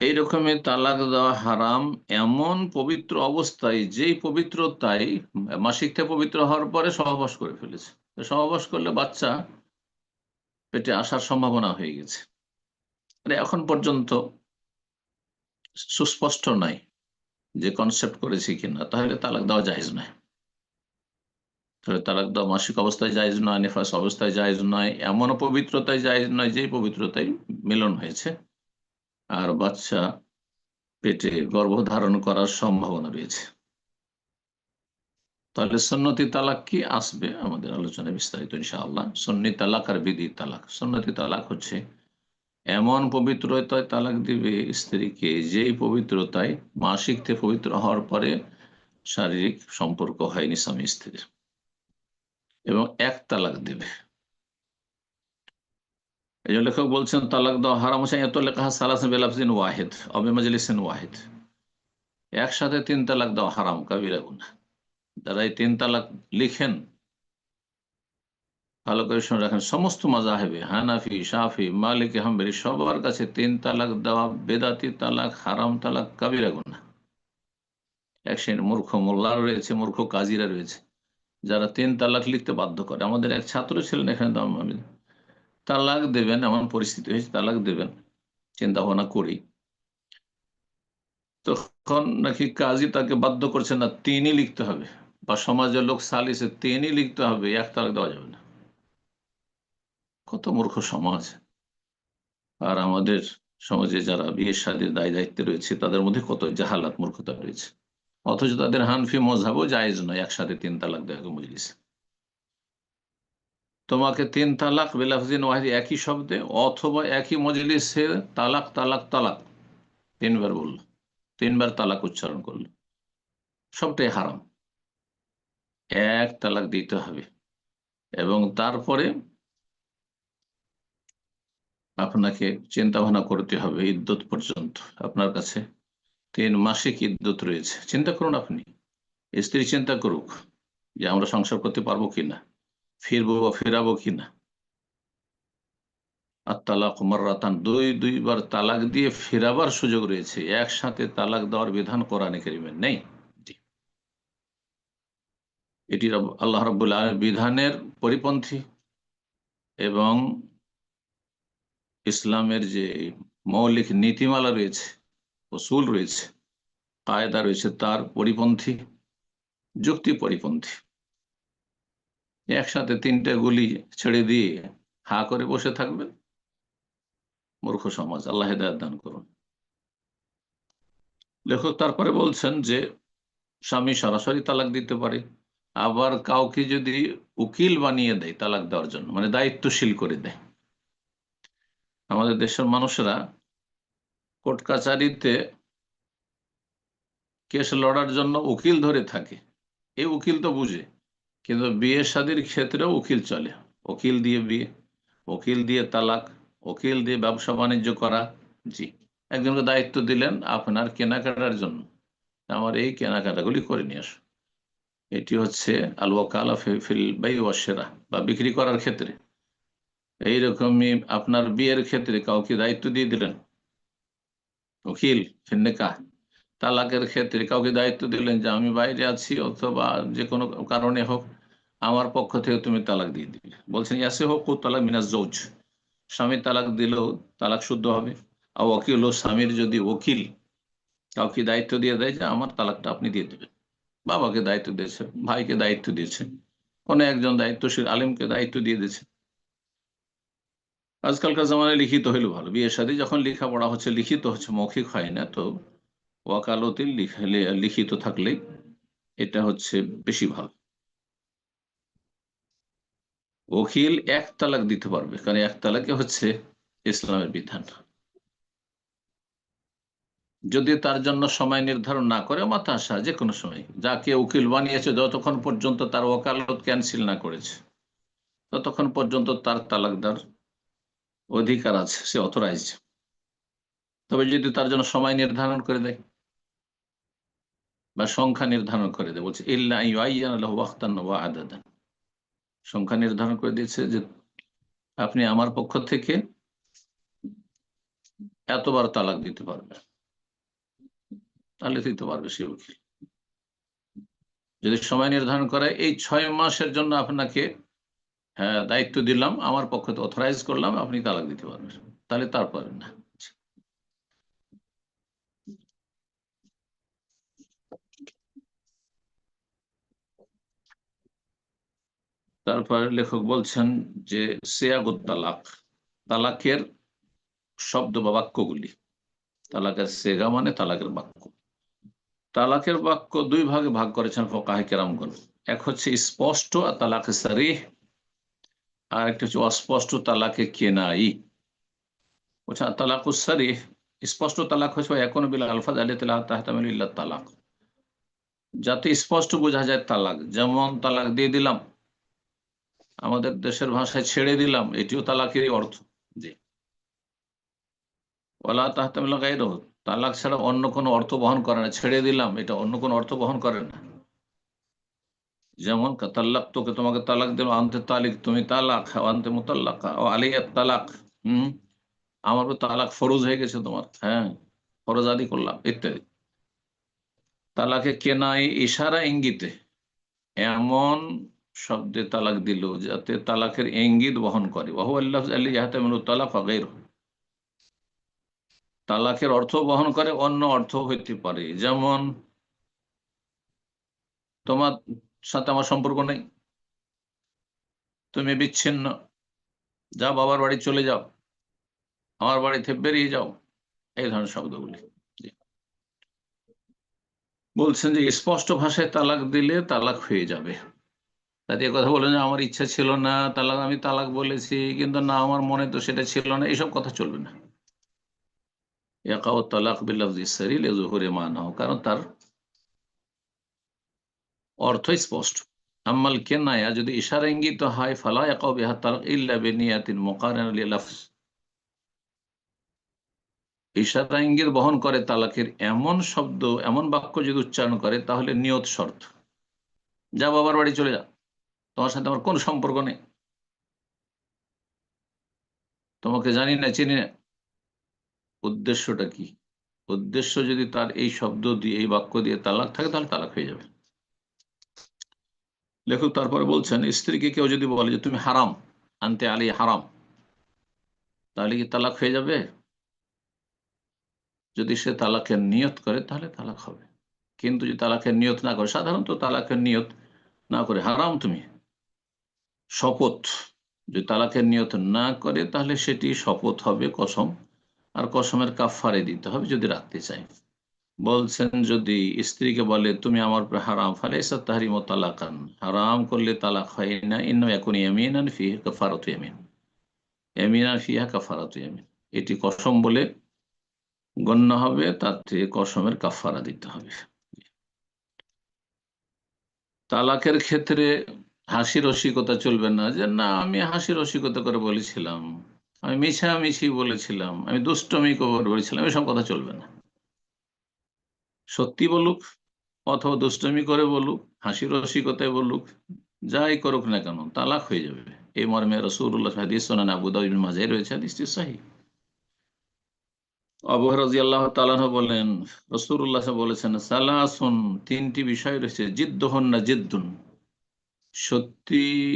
এই রকমের তালাক দেওয়া হারাম এমন পবিত্র অবস্থায়, যেই পবিত্রতায় মাসিক থেকে পবিত্র হওয়ার পরে সহবাস করে ফেলেছে। সহবাস করলে বাচ্চা পেটে আসার সম্ভাবনা হয়ে গেছে, এখন পর্যন্ত সুস্পষ্ট নাই যে কনসেপ্ট করেছি কিনা, তাহলে তালাক দেওয়া জায়েজ নয়। তাহলে তালাক দেওয়া মাসিক অবস্থায় জায়েজ নয়, নেফাস অবস্থায় জায়েজ নয়, এমন পবিত্রতায় জায়েজ নয় যে পবিত্রতায় মিলন হয়েছে আর বাচ্চা পেটে গর্ভধারণ করার সম্ভাবনা রয়েছে। তাহলে সুন্নতি তালাক কি আসবে আমাদের আলোচনায় বিস্তারিত ইনশাআল্লাহ। সুন্নি তালাক আর বিধি তালাক। সুন্নতি তালাক হচ্ছে এমন পবিত্রতায় তালাক দিবে স্ত্রীকে যেই পবিত্রতায় মাসিক থেকে পবিত্র হওয়ার পরে শারীরিক সম্পর্ক হয়নি স্বামী স্ত্রীর, এবং এক তালাক দেবে। এই জন্য লেখক বলছেন তালাক দেওয়া হারাম হোসেন এত লেখা সালাসিন বেলাফজিন ওয়াহিদ অবে মাজলিসিন ওয়াহিদ। একসাথে তিন তালাক দেওয়া হারাম, কাবিরা গুনাহ। যারা এই তিন তালাক লিখেন ভালো করে শুনে রাখেন, সমস্ত মাযহাবে হানাফি, শাফি, মালিকি, হাম্বলি সবার কাছে তিন তালাক দেওয়া বেদাতি তালাক, হারাম তালাক, কাবিরা গুনাহ। এক শ্রেণীর মূর্খ মোল্লা রয়েছে, মূর্খ কাজীরা রয়েছে যারা তিন তালাক লিখতে বাধ্য করে। আমাদের এক ছাত্র ছিলেন এখানে, আমি তালাক দেবেন এমন পরিস্থিতি হয়েছে, তালাক দেবেন চিন্তা ভাবনা করি, তখন নাকি কাজী তাকে বাধ্য করছে না তিনই লিখতে হবে, বা সমাজের লোক সালিসে তিনই লিখতে হবে, এক তালাক দেওয়া যাবে না। কত মূর্খ সমাজ! আর আমাদের সমাজে যারা বিয়ে শাদীর দায় দায়িত্বে রয়েছে তাদের মধ্যে কত জাহালাত, মূর্খতা রয়েছে। অথচ তাদের হানফি মযহাবও জায়েজ নয় একসাথে তিন তালাক দেওয়া মজলিসে। তোমাকে তিন তালাক বেলাফজিন ওয়াহিদ, একই শব্দে অথবা একই মজলিসে তালাক তালাক তালাক তিনবার বলল, তিনবার তালাক উচ্চারণ করলো, সবটাই হারাম। এক তালাক দিতে হবে এবং তারপরে আপনাকে চিন্তা ভাবনা করতে হবে ইদ্যত পর্যন্ত। আপনার কাছে 3 মাসিক ইদ্যত রয়েছে, চিন্তা করুন, আপনি স্ত্রী চিন্তা করুক যে আমরা সংসার করতে পারবো কিনা, ফিরবো বা ফেরাবো কিনা। আর তালাক মাররাতান, দুইবার তালাক দিয়ে ফেরাবার সুযোগ রয়েছে, একসাথে তালাক দেওয়ার বিধান কোরআনে কারিমে নেই। এটি আল্লাহ রাব্বুল আলামিনের বিধানের পরিপন্থী এবং ইসলামের যে মৌলিক নীতিমালা রয়েছে, উসুল রয়েছে, কায়দা রয়েছে, তার পরিপন্থী, যুক্তি পরিপন্থী। একসাথে 3টে গুলি ছেড়ে দিয়ে হা করে বসে থাকবেন, মূর্খ সমাজ। আল্লাহ হেদায়েত দান করুন। লেখক তারপরে বলছেন যে স্বামী সরাসরি তালাক দিতে পারে, আবার কাউকে যদি উকিল বানিয়ে দেয় তালাক দেওয়ার জন্য, মানে দায়িত্বশীল করে দেয়। আমাদের দেশের মানুষরা কোর্ট কাচারিতে কেস লড়ার জন্য উকিল ধরে থাকে, এই উকিল তো বুঝে, কিন্তু বিয়ে শাদীর ক্ষেত্রেও উকিল চলে। উকিল দিয়ে বিয়ে, উকিল দিয়ে তালাক, উকিল দিয়ে ব্যবসা বাণিজ্য করা। জি, একজনকে দায়িত্ব দিলেন আপনার কেনাকাটার জন্য, আমার এই কেনাকাটাগুলি করে নিয়ে আসো। এটি হচ্ছে আল ওয়াকালা ফিল বাই ওয়া শিরা, বা বিক্রি করার ক্ষেত্রে। এইরকমই আপনার বিয়ের ক্ষেত্রে কাউকে দায়িত্ব দিয়ে দিলেন উকিল ফিন নিকাহ। তালাকের ক্ষেত্রে কাউকে দায়িত্ব দিলেন যে আমি বাইরে আছি অথবা যে কোনো কারণে হোক আমার পক্ষ থেকে তুমি তালাক দিয়ে দিবে। বলছেন ইয়াসে হোক তালাক মিনাজ জৌজ, স্বামী তালাক দিলেও তালাক শুদ্ধ হবে। আর ওকিল ও স্বামীর যদি ওকিল কাউকে দায়িত্ব দিয়ে দেয় যে আমার তালাকটা আপনি দিয়ে দেবেন, বাবাকে দায়িত্ব দিয়েছে, ভাইকে দায়িত্ব দিয়েছে, কোনো একজন দায়িত্বশীল আলেমকে দায়িত্ব দিয়ে দিয়েছে। আজকালকার জামানায় লিখিত হইলে ভালো, বিয়ের সাথে যখন লেখাপড়া হচ্ছে লিখিত হচ্ছে, মৌখিক হয় না, তো ওয়াকালতে লিখিত থাকলে এটা হচ্ছে বেশি ভালো। উকিল এক তালাক দিতে পারবে, কারণ এক তালাকে হচ্ছে ইসলামের বিধান। যদি তার জন্য সময় নির্ধারণ না করে, মাথা আসা যে কোনো সময়, যাকে উকিল বানিয়েছে যতক্ষণ পর্যন্ত তার ওয়াকালত ক্যান্সেল না করেছে ততক্ষণ পর্যন্ত তার তালাক দেওয়ার অধিকার আছে, সে অথরাইজ। তবে যদি তার জন্য সময় নির্ধারণ করে দেয় বা সংখ্যা নির্ধারণ করে দেয়, বলছে ইল্লা ইউআইয়ানা লাহু ওয়াক্তান ওয়া আদাদান, সংখ্যা নির্ধারণ করে দিয়েছে যে আপনি আমার পক্ষ থেকে এতবার তালাক দিতে পারবেন, তাহলে দিতে পারবে সে উকিল। যদি সময় নির্ধারণ করে এই 6 মাসের জন্য আপনাকে দায়িত্ব দিলাম, আমার পক্ষ থেকে অথরাইজ করলাম, আপনি তালাক দিতে পারবেন, তাহলে তার পারেন না। তারপরে লেখক বলছেন যে সিয়াগুত তালাক, তালাকের শব্দ বা বাক্যগুলি। তালাকের সেগা মানে তালাকের বাক্য। তালাকের বাক্য 2 ভাগে ভাগ করেছেন ফুকাহায়ে কেরামগণ। এক হচ্ছে স্পষ্ট তালাকে সারিহ, আর একটা হচ্ছে অস্পষ্ট তালাকে কেনাই। বলছে তালাকুস সারিহ, স্পষ্ট তালাক হচ্ছে এখন বিল আলফাজ আলিয়াত লা তাহতামিলু ইল্লা তালাক, যাতে স্পষ্ট বোঝা যায় তালাক। যেমন তালাক দিয়ে দিলাম, আমাদের দেশের ভাষায় ছেড়ে দিলাম, এটিও তালাকেরই অর্থ। জি। ওয়ালা তাহতামিলু গায়রুহু, তালাক ছাড়া অন্য কোনো অর্থ বহন করে না। ছেড়ে দিলাম, এটা অন্য কোনো অর্থ বহন করে না। যেমন তাল্লাক, তোকে তোমাকে তালাক দিল, আনতে তালিক, তুমি তালাক, আনতে মুতাল্লাকা ও আলিয়াত তালাক। হম, আমার উপর তালাক ফরজ হয়ে গেছে তোমার, হ্যাঁ ফরজ আদি করলাম ইত্যাদি। তালাকে কেনাই ইশারা ইঙ্গিতে এমন শব্দে তালাক দিল যাতে তালাকের ইঙ্গিত বহন করে। তালাকের অর্থ বহন করে, অন্য অর্থ হইতে পারে। যেমন তোমার সাথে আমার সম্পর্ক নেই, তুমি বিচ্ছিন্ন, যাও বাবার বাড়ি চলে যাও, আমার বাড়ি থেকে বেরিয়ে যাও, এই ধরনের শব্দগুলি। জি। বলছেন যে স্পষ্ট ভাষায় তালাক দিলে তালাক হয়ে যাবে। তাতে কথা বলেন যে আমার ইচ্ছা ছিল না তালাক, আমি তালাক বলেছি কিন্তু না আমার মনে তো সেটা ছিল না, এইসব কথা চলবে না। ইয়াকাউ তালাক বিল্লাফজি সারি লিযুহুরি মানাহু, কারণ তার অর্থ স্পষ্ট। আম্মাল কেনায়া, যদি ইশারা ইঙ্গিত হয়, ফালা ইয়াকাউ বিহা তালাক ইল্লা বিনিয়াতিন মুকারিনা লিলাফজ, ইশারা ইঙ্গিত বহন করে তালাকের এমন শব্দ, এমন বাক্য যদি উচ্চারণ করে, তাহলে নিয়ত শর্ত। যা বাবার বাড়ি চলে যা, তোমার সাথে আমার কোনো সম্পর্ক নেই, তোমাকে জানি না চিনি না। উদ্দেশ্যটা কি? উদ্দেশ্য যদি তার এই শব্দ দিয়ে, এই বাক্য দিয়ে তালাক থাকে, তাহলে তালাক হয়ে যাবে। লেখক তারপরে বলছেন, স্ত্রীকে কেউ যদি বলে যে তুমি হারাম, আনতে আলী হারাম, তাহলে কি তালাক হয়ে যাবে? যদি সে তালাকের নিয়ত করে তাহলে তালাক হবে। কিন্তু যদি তালাকের নিয়ত না করে, সাধারণত তালাকের নিয়ত না করে হারাম তুমি, শপথ, যদি তালাকের নিয়ত না করে তাহলে সেটি শপথ হবে, কসম। আর কসমের কাফারে দিতে হবে যদি রাখতে চাই। বলছেন যদি স্ত্রীকে বলে তুমি আমার উপরে হারাম, ফালাইসা তাহরিম তালাকান, হারাম করলে তালাক হয় না। ইন্না ইয়াকুন ইয়ামিনান ফিহি কাফারাতু ইয়ামিন, ইয়ামিনান ফিহা কাফারাতু ইয়ামিন, এটি কসম বলে গণ্য হবে, তাতে কসমের কাফারা দিতে হবে। তালাকের ক্ষেত্রে হাসি রসিকতা চলবে না, যে না আমি হাসি রসিকতা করে বলেছিলাম, আমি মিছামিছি বলেছিলাম, আমি দুষ্টমি করে বলেছিলাম, এসব কথা চলবে না। সত্যি বলুক অথবা দুষ্টমি করে বলুক, হাসি রসিকতায় বলুক, যাই করুক না কেন, তালাক হয়ে যাবে। এই মর্মে রাসূলুল্লাহ হাদিস সুনান আবু দাউদ ইবনে মাজাহ রয়েছে, হাদিসটি সহিহ। আবু হুরায়রা রাদিয়াল্লাহু তাআলা আনহু বলেন, রাসূলুল্লাহ বলেছেন, সালাসুন, তিনটি বিষয় রয়েছে, জিদ্দুহুন্না জিদ্দুন, সত্যিকারে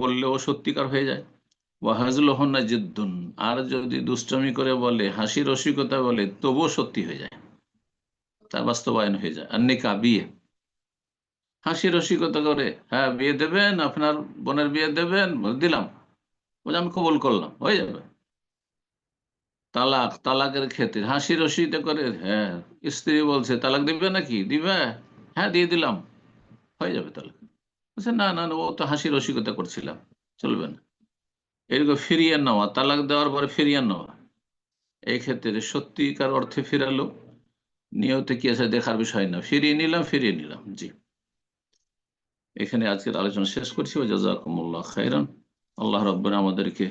বললেও সত্যিকার হয়ে যায়, ওয়া হাজলুহুন্না জিদ্দুন, আর যদি দুষ্টমি করে বলে, হাসি রসিকতা বলে, তবুও সত্যি হয়ে যায়, তার বাস্তবায়ন হয়ে যায়। আর নিকাহ, বিয়ে, হাসি রসিকতা করে, হ্যাঁ বিয়ে দেবেন, আপনার বোনের বিয়ে দেবেন, দিলাম, বলে আমি কবুল করলাম, হয়ে যাবে। তালাক, তালাকের ক্ষেত্রে হাসি রসিকতা করে, হ্যাঁ স্ত্রী বলছে তালাক দিবে নাকি, দিবে, হ্যাঁ দিয়ে দিলাম, হয়ে যাবে তালাক। বলছে না না না, ও তো হাসি রসিকতা করছিলাম, চলবে না। এরকম ফিরিয়ে নেওয়া, তালাক দেওয়ার পরে ফিরিয়ে নেওয়া, এই ক্ষেত্রে সত্যিকার অর্থে ফিরালো, নিয়তে কি আছে দেখার বিষয় না, ফিরিয়ে নিলাম, ফিরিয়ে নিলাম। জি। এখানে আজকের আলোচনা শেষ করছি। জাযাকুমুল্লাহ খাইরান। আল্লাহ রাব্বুনা আমাদেরকে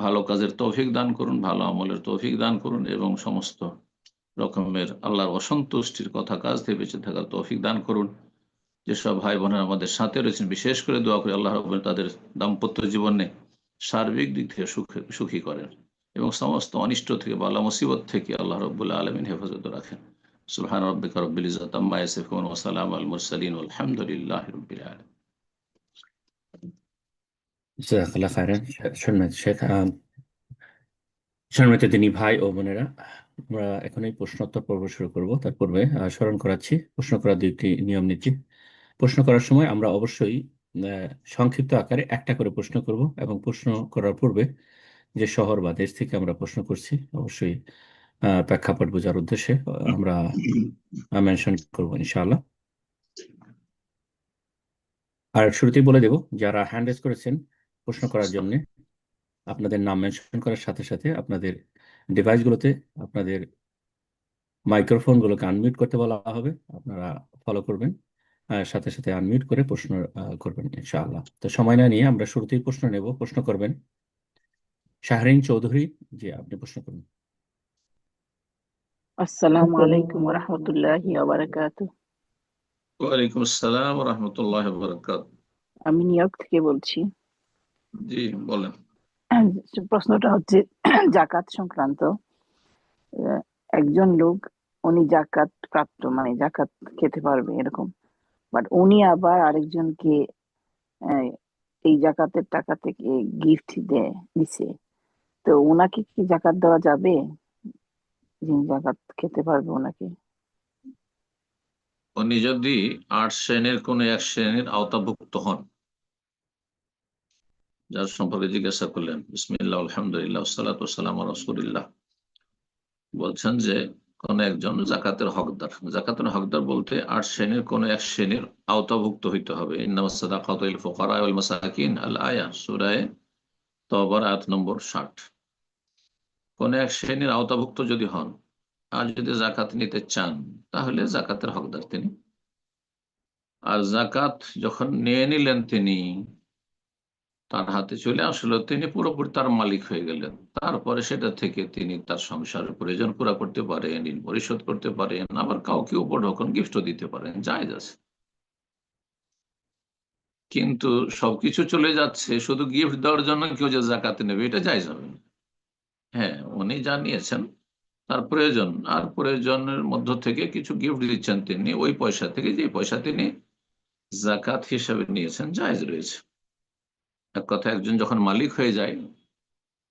ভালো কাজের তৌফিক দান করুন, ভালো আমলের তৌফিক দান করুন, এবং সমস্ত রকমের আল্লাহর অসন্তুষ্টির কথা কাজ থেকে বেঁচে থাকার তৌফিক দান করুন। যেসব ভাই বোনেরা আমাদের সাথে রয়েছেন, বিশেষ করে দোয়া করি আল্লাহ রাব্বুনা তাদের দাম্পত্য জীবনে সার্বিক দিক থেকে সুখী করেন, এবং সমস্ত অনিষ্ট থেকে, বালা মুসিবত থেকে আল্লাহ রাব্বুল আলামিন হেফাজত রাখেন। সুবহান রাব্বিকা রাব্বিল ইজ্জাতি আম্মা ইয়াসিফুন ওয়া সালামুন আলাল মুরসালিন ওয়ালহামদুলিল্লাহি রাব্বিল আলামিন। জাযাকাল্লাহ খাইরান। সম্মানিত শেখ, সম্মানিত দিনী ভাই ও বোনেরা, আমরা এখন এই প্রশ্নোত্তর পর্ব শুরু করব। তার পূর্বে স্মরণ করাচ্ছি প্রশ্ন করার দুইটি নিয়ম নীতি। প্রশ্ন করার সময় আমরা অবশ্যই সংক্ষিপ্ত আকারে একটা করে প্রশ্ন করব, এবং প্রশ্ন করার পূর্বে যে শহর বা দেশ থেকে আমরা প্রশ্ন করছি অবশ্যই প্রেক্ষাপট বোঝার উদ্দেশ্যে আমরা মেনশন করবো ইনশাআল্লাহ। আর শুরুতেই বলে দেব, যারা হ্যান্ড রেজ করেছেন প্রশ্ন করার আচ্ছা। জন্য, আপনাদের নাম মেনশন করার সাথে সাথে আপনাদের ডিভাইসগুলোতে আপনাদের মাইক্রোফোনগুলোকে আনমিউট করতে বলা হবে। আপনারা ফলো করবেন, সাথে সাথে আনমিউট করে প্রশ্ন করবেন ইনশাআল্লাহ। তো সময় না নিয়ে আমরা শুরুতেই প্রশ্ন নেব। প্রশ্ন করবেন শাহরিন চৌধুরী। জি, আপনি প্রশ্ন করুন। আসসালামু আলাইকুম রহমতুল্লাহি ওয়া বারাকাতুহু। ওয়ালাইকুম আসসালাম রহমতুল্লাহ বরকাত। আমি নিউ ইয়র্ক থেকে বলছি। জি বলেন। প্রশ্নটা হচ্ছে জাকাত সংক্রান্ত। একজন লোক, উনি জাকাত প্রাপ্ত, মানে জাকাত খেতে পারবে এরকম, বাট উনি আবার আরেকজনকে আহ, এই জাকাতের টাকা থেকে গিফট দিছে, তো ওনাকে কি জাকাত দেওয়া যাবে? যিনি জাকাত খেতে পারবে ওনাকে? উনি যদি 8 শ্রেণীর কোনো এক শ্রেণীর আওতাভুক্ত হন, যার সম্পর্কে জিজ্ঞাসা করলেন, বিসমিল্লাহ আলহামদুলিল্লাহ সালাতু ওয়াসসালামু আলা রাসূলিল্লাহ, বলছেন যে কোন একজন জাকাতের হকদার। জাকাতের হকদার বলতে 8 শ্রেণীর কোন এক শ্রেণীর আওতাভুক্ত হইতে হবে। ইন্নামাস সাদাকাতু লিল ফুকারা ওয়াল মাসাকিন, আল আয়া, সূরা তওবার আয়াত নম্বর 60। কোন এক শ্রেণীর আওতাভুক্ত যদি হন আর যদি জাকাত নিতে চান, তাহলে জাকাতের হকদার তিনি। আর জাকাত যখন নিয়ে নিলেন তিনি, তার হাতে চলে আসলো, তিনি পুরোপুরি তার মালিক হয়ে গেলেন। তারপরে সেটা থেকে তিনি তার সংসারের প্রয়োজন পুরা করতে পারেন, ঋণ পরিশোধ করতে পারেন, আবার কাউকে উপঢৌকন গিফটও দিতে পারেন, জায়েজ আছে। কিন্তু সবকিছু চলে যাচ্ছে, শুধু গিফট দেওয়ার জন্য কেউ যে জাকাতে নেবে, এটা জায়েজ হবে না। হ্যাঁ, উনি যা নিয়েছেন তার প্রয়োজন, আর প্রয়োজনের মধ্য থেকে কিছু গিফট দিচ্ছেন তিনি, ওই পয়সা থেকে, যে পয়সা তিনি জাকাত হিসেবে নিয়েছেন, জায়েজ রয়েছে। এক কথা, একজন যখন মালিক হয়ে যায়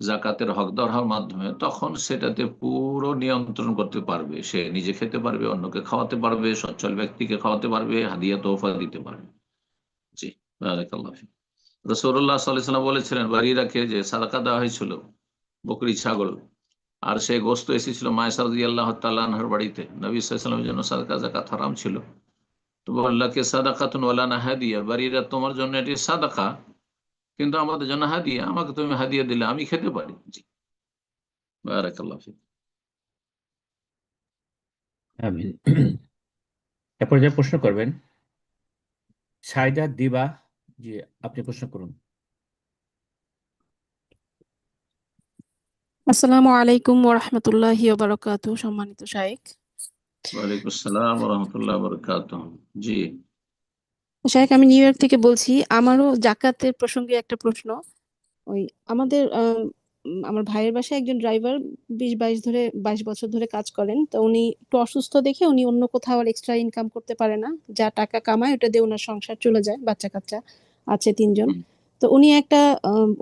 জাকাতের হকদার হওয়ার মাধ্যমে, তখন সেটাতে পুরো নিয়ন্ত্রণ করতে পারবে। সে নিজে খেতে পারবে, অন্যকে খাওয়াতে পারবে, সচ্ছল ব্যক্তিকে খাওয়াতে পারবে, হাদিয়া তোহফা দিতে পারবে। জি, বারাকাল্লাহ ফিক। রাসূলুল্লাহ সাল্লাল্লাহু আলাইহি ওয়াসাল্লাম বলেছিলেন, বারীরাকে যে সাদাকা দেওয়া হয়েছিল, বকরি ছাগল, আর সেই গোশত এসেছিল মায়েশা রাদিয়াল্লাহু তাআলা আনহার বাড়িতে, নবী সাল্লাল্লাহু আলাইহি ওয়াসাল্লামের জন্য সাদাকা যাকাত হারাম ছিল। তো বলল, কে সাদাকাতুন ওয়া লানা হাদিয়া, বারীরা তোমার জন্য এটি সাদাকা, কিন্তু আমাদের জন্য হাদিয়া, আমাকে তুমি হাদিয়া দিলে আমি খেতে পারি। জি, বারাকাল্লাহ ফিক। আমিন। এরপর যে প্রশ্ন করবেন সাইদা দিবা। জি, আপনি প্রশ্ন করুন। আসসালামু আলাইকুম ওরহমতুল্লাহি ওবারাকাতুহু। সম্মানিত শাইখ, ওয়ালাইকুম আসসালাম ওয়া রাহমাতুল্লাহি ওয়া বারাকাতুহু। জি শাইখ আমি নিউ ইয়র্ক থেকে বলছি। আমারও জাকাতের প্রসঙ্গে একটা প্রশ্ন। ওই আমাদের আমার ভাইয়ের বাসায় একজন ড্রাইভার 22 বছর ধরে কাজ করেন। তো উনি একটু অসুস্থ দেখে উনি অন্য কোথাও আর এক্সট্রা ইনকাম করতে পারে না। যা টাকা কামায় ওটা দিয়ে ওনার সংসার চলে যায়, বাচ্চা কাচ্চা আছে 3 জন। হুম। তো উনি একটা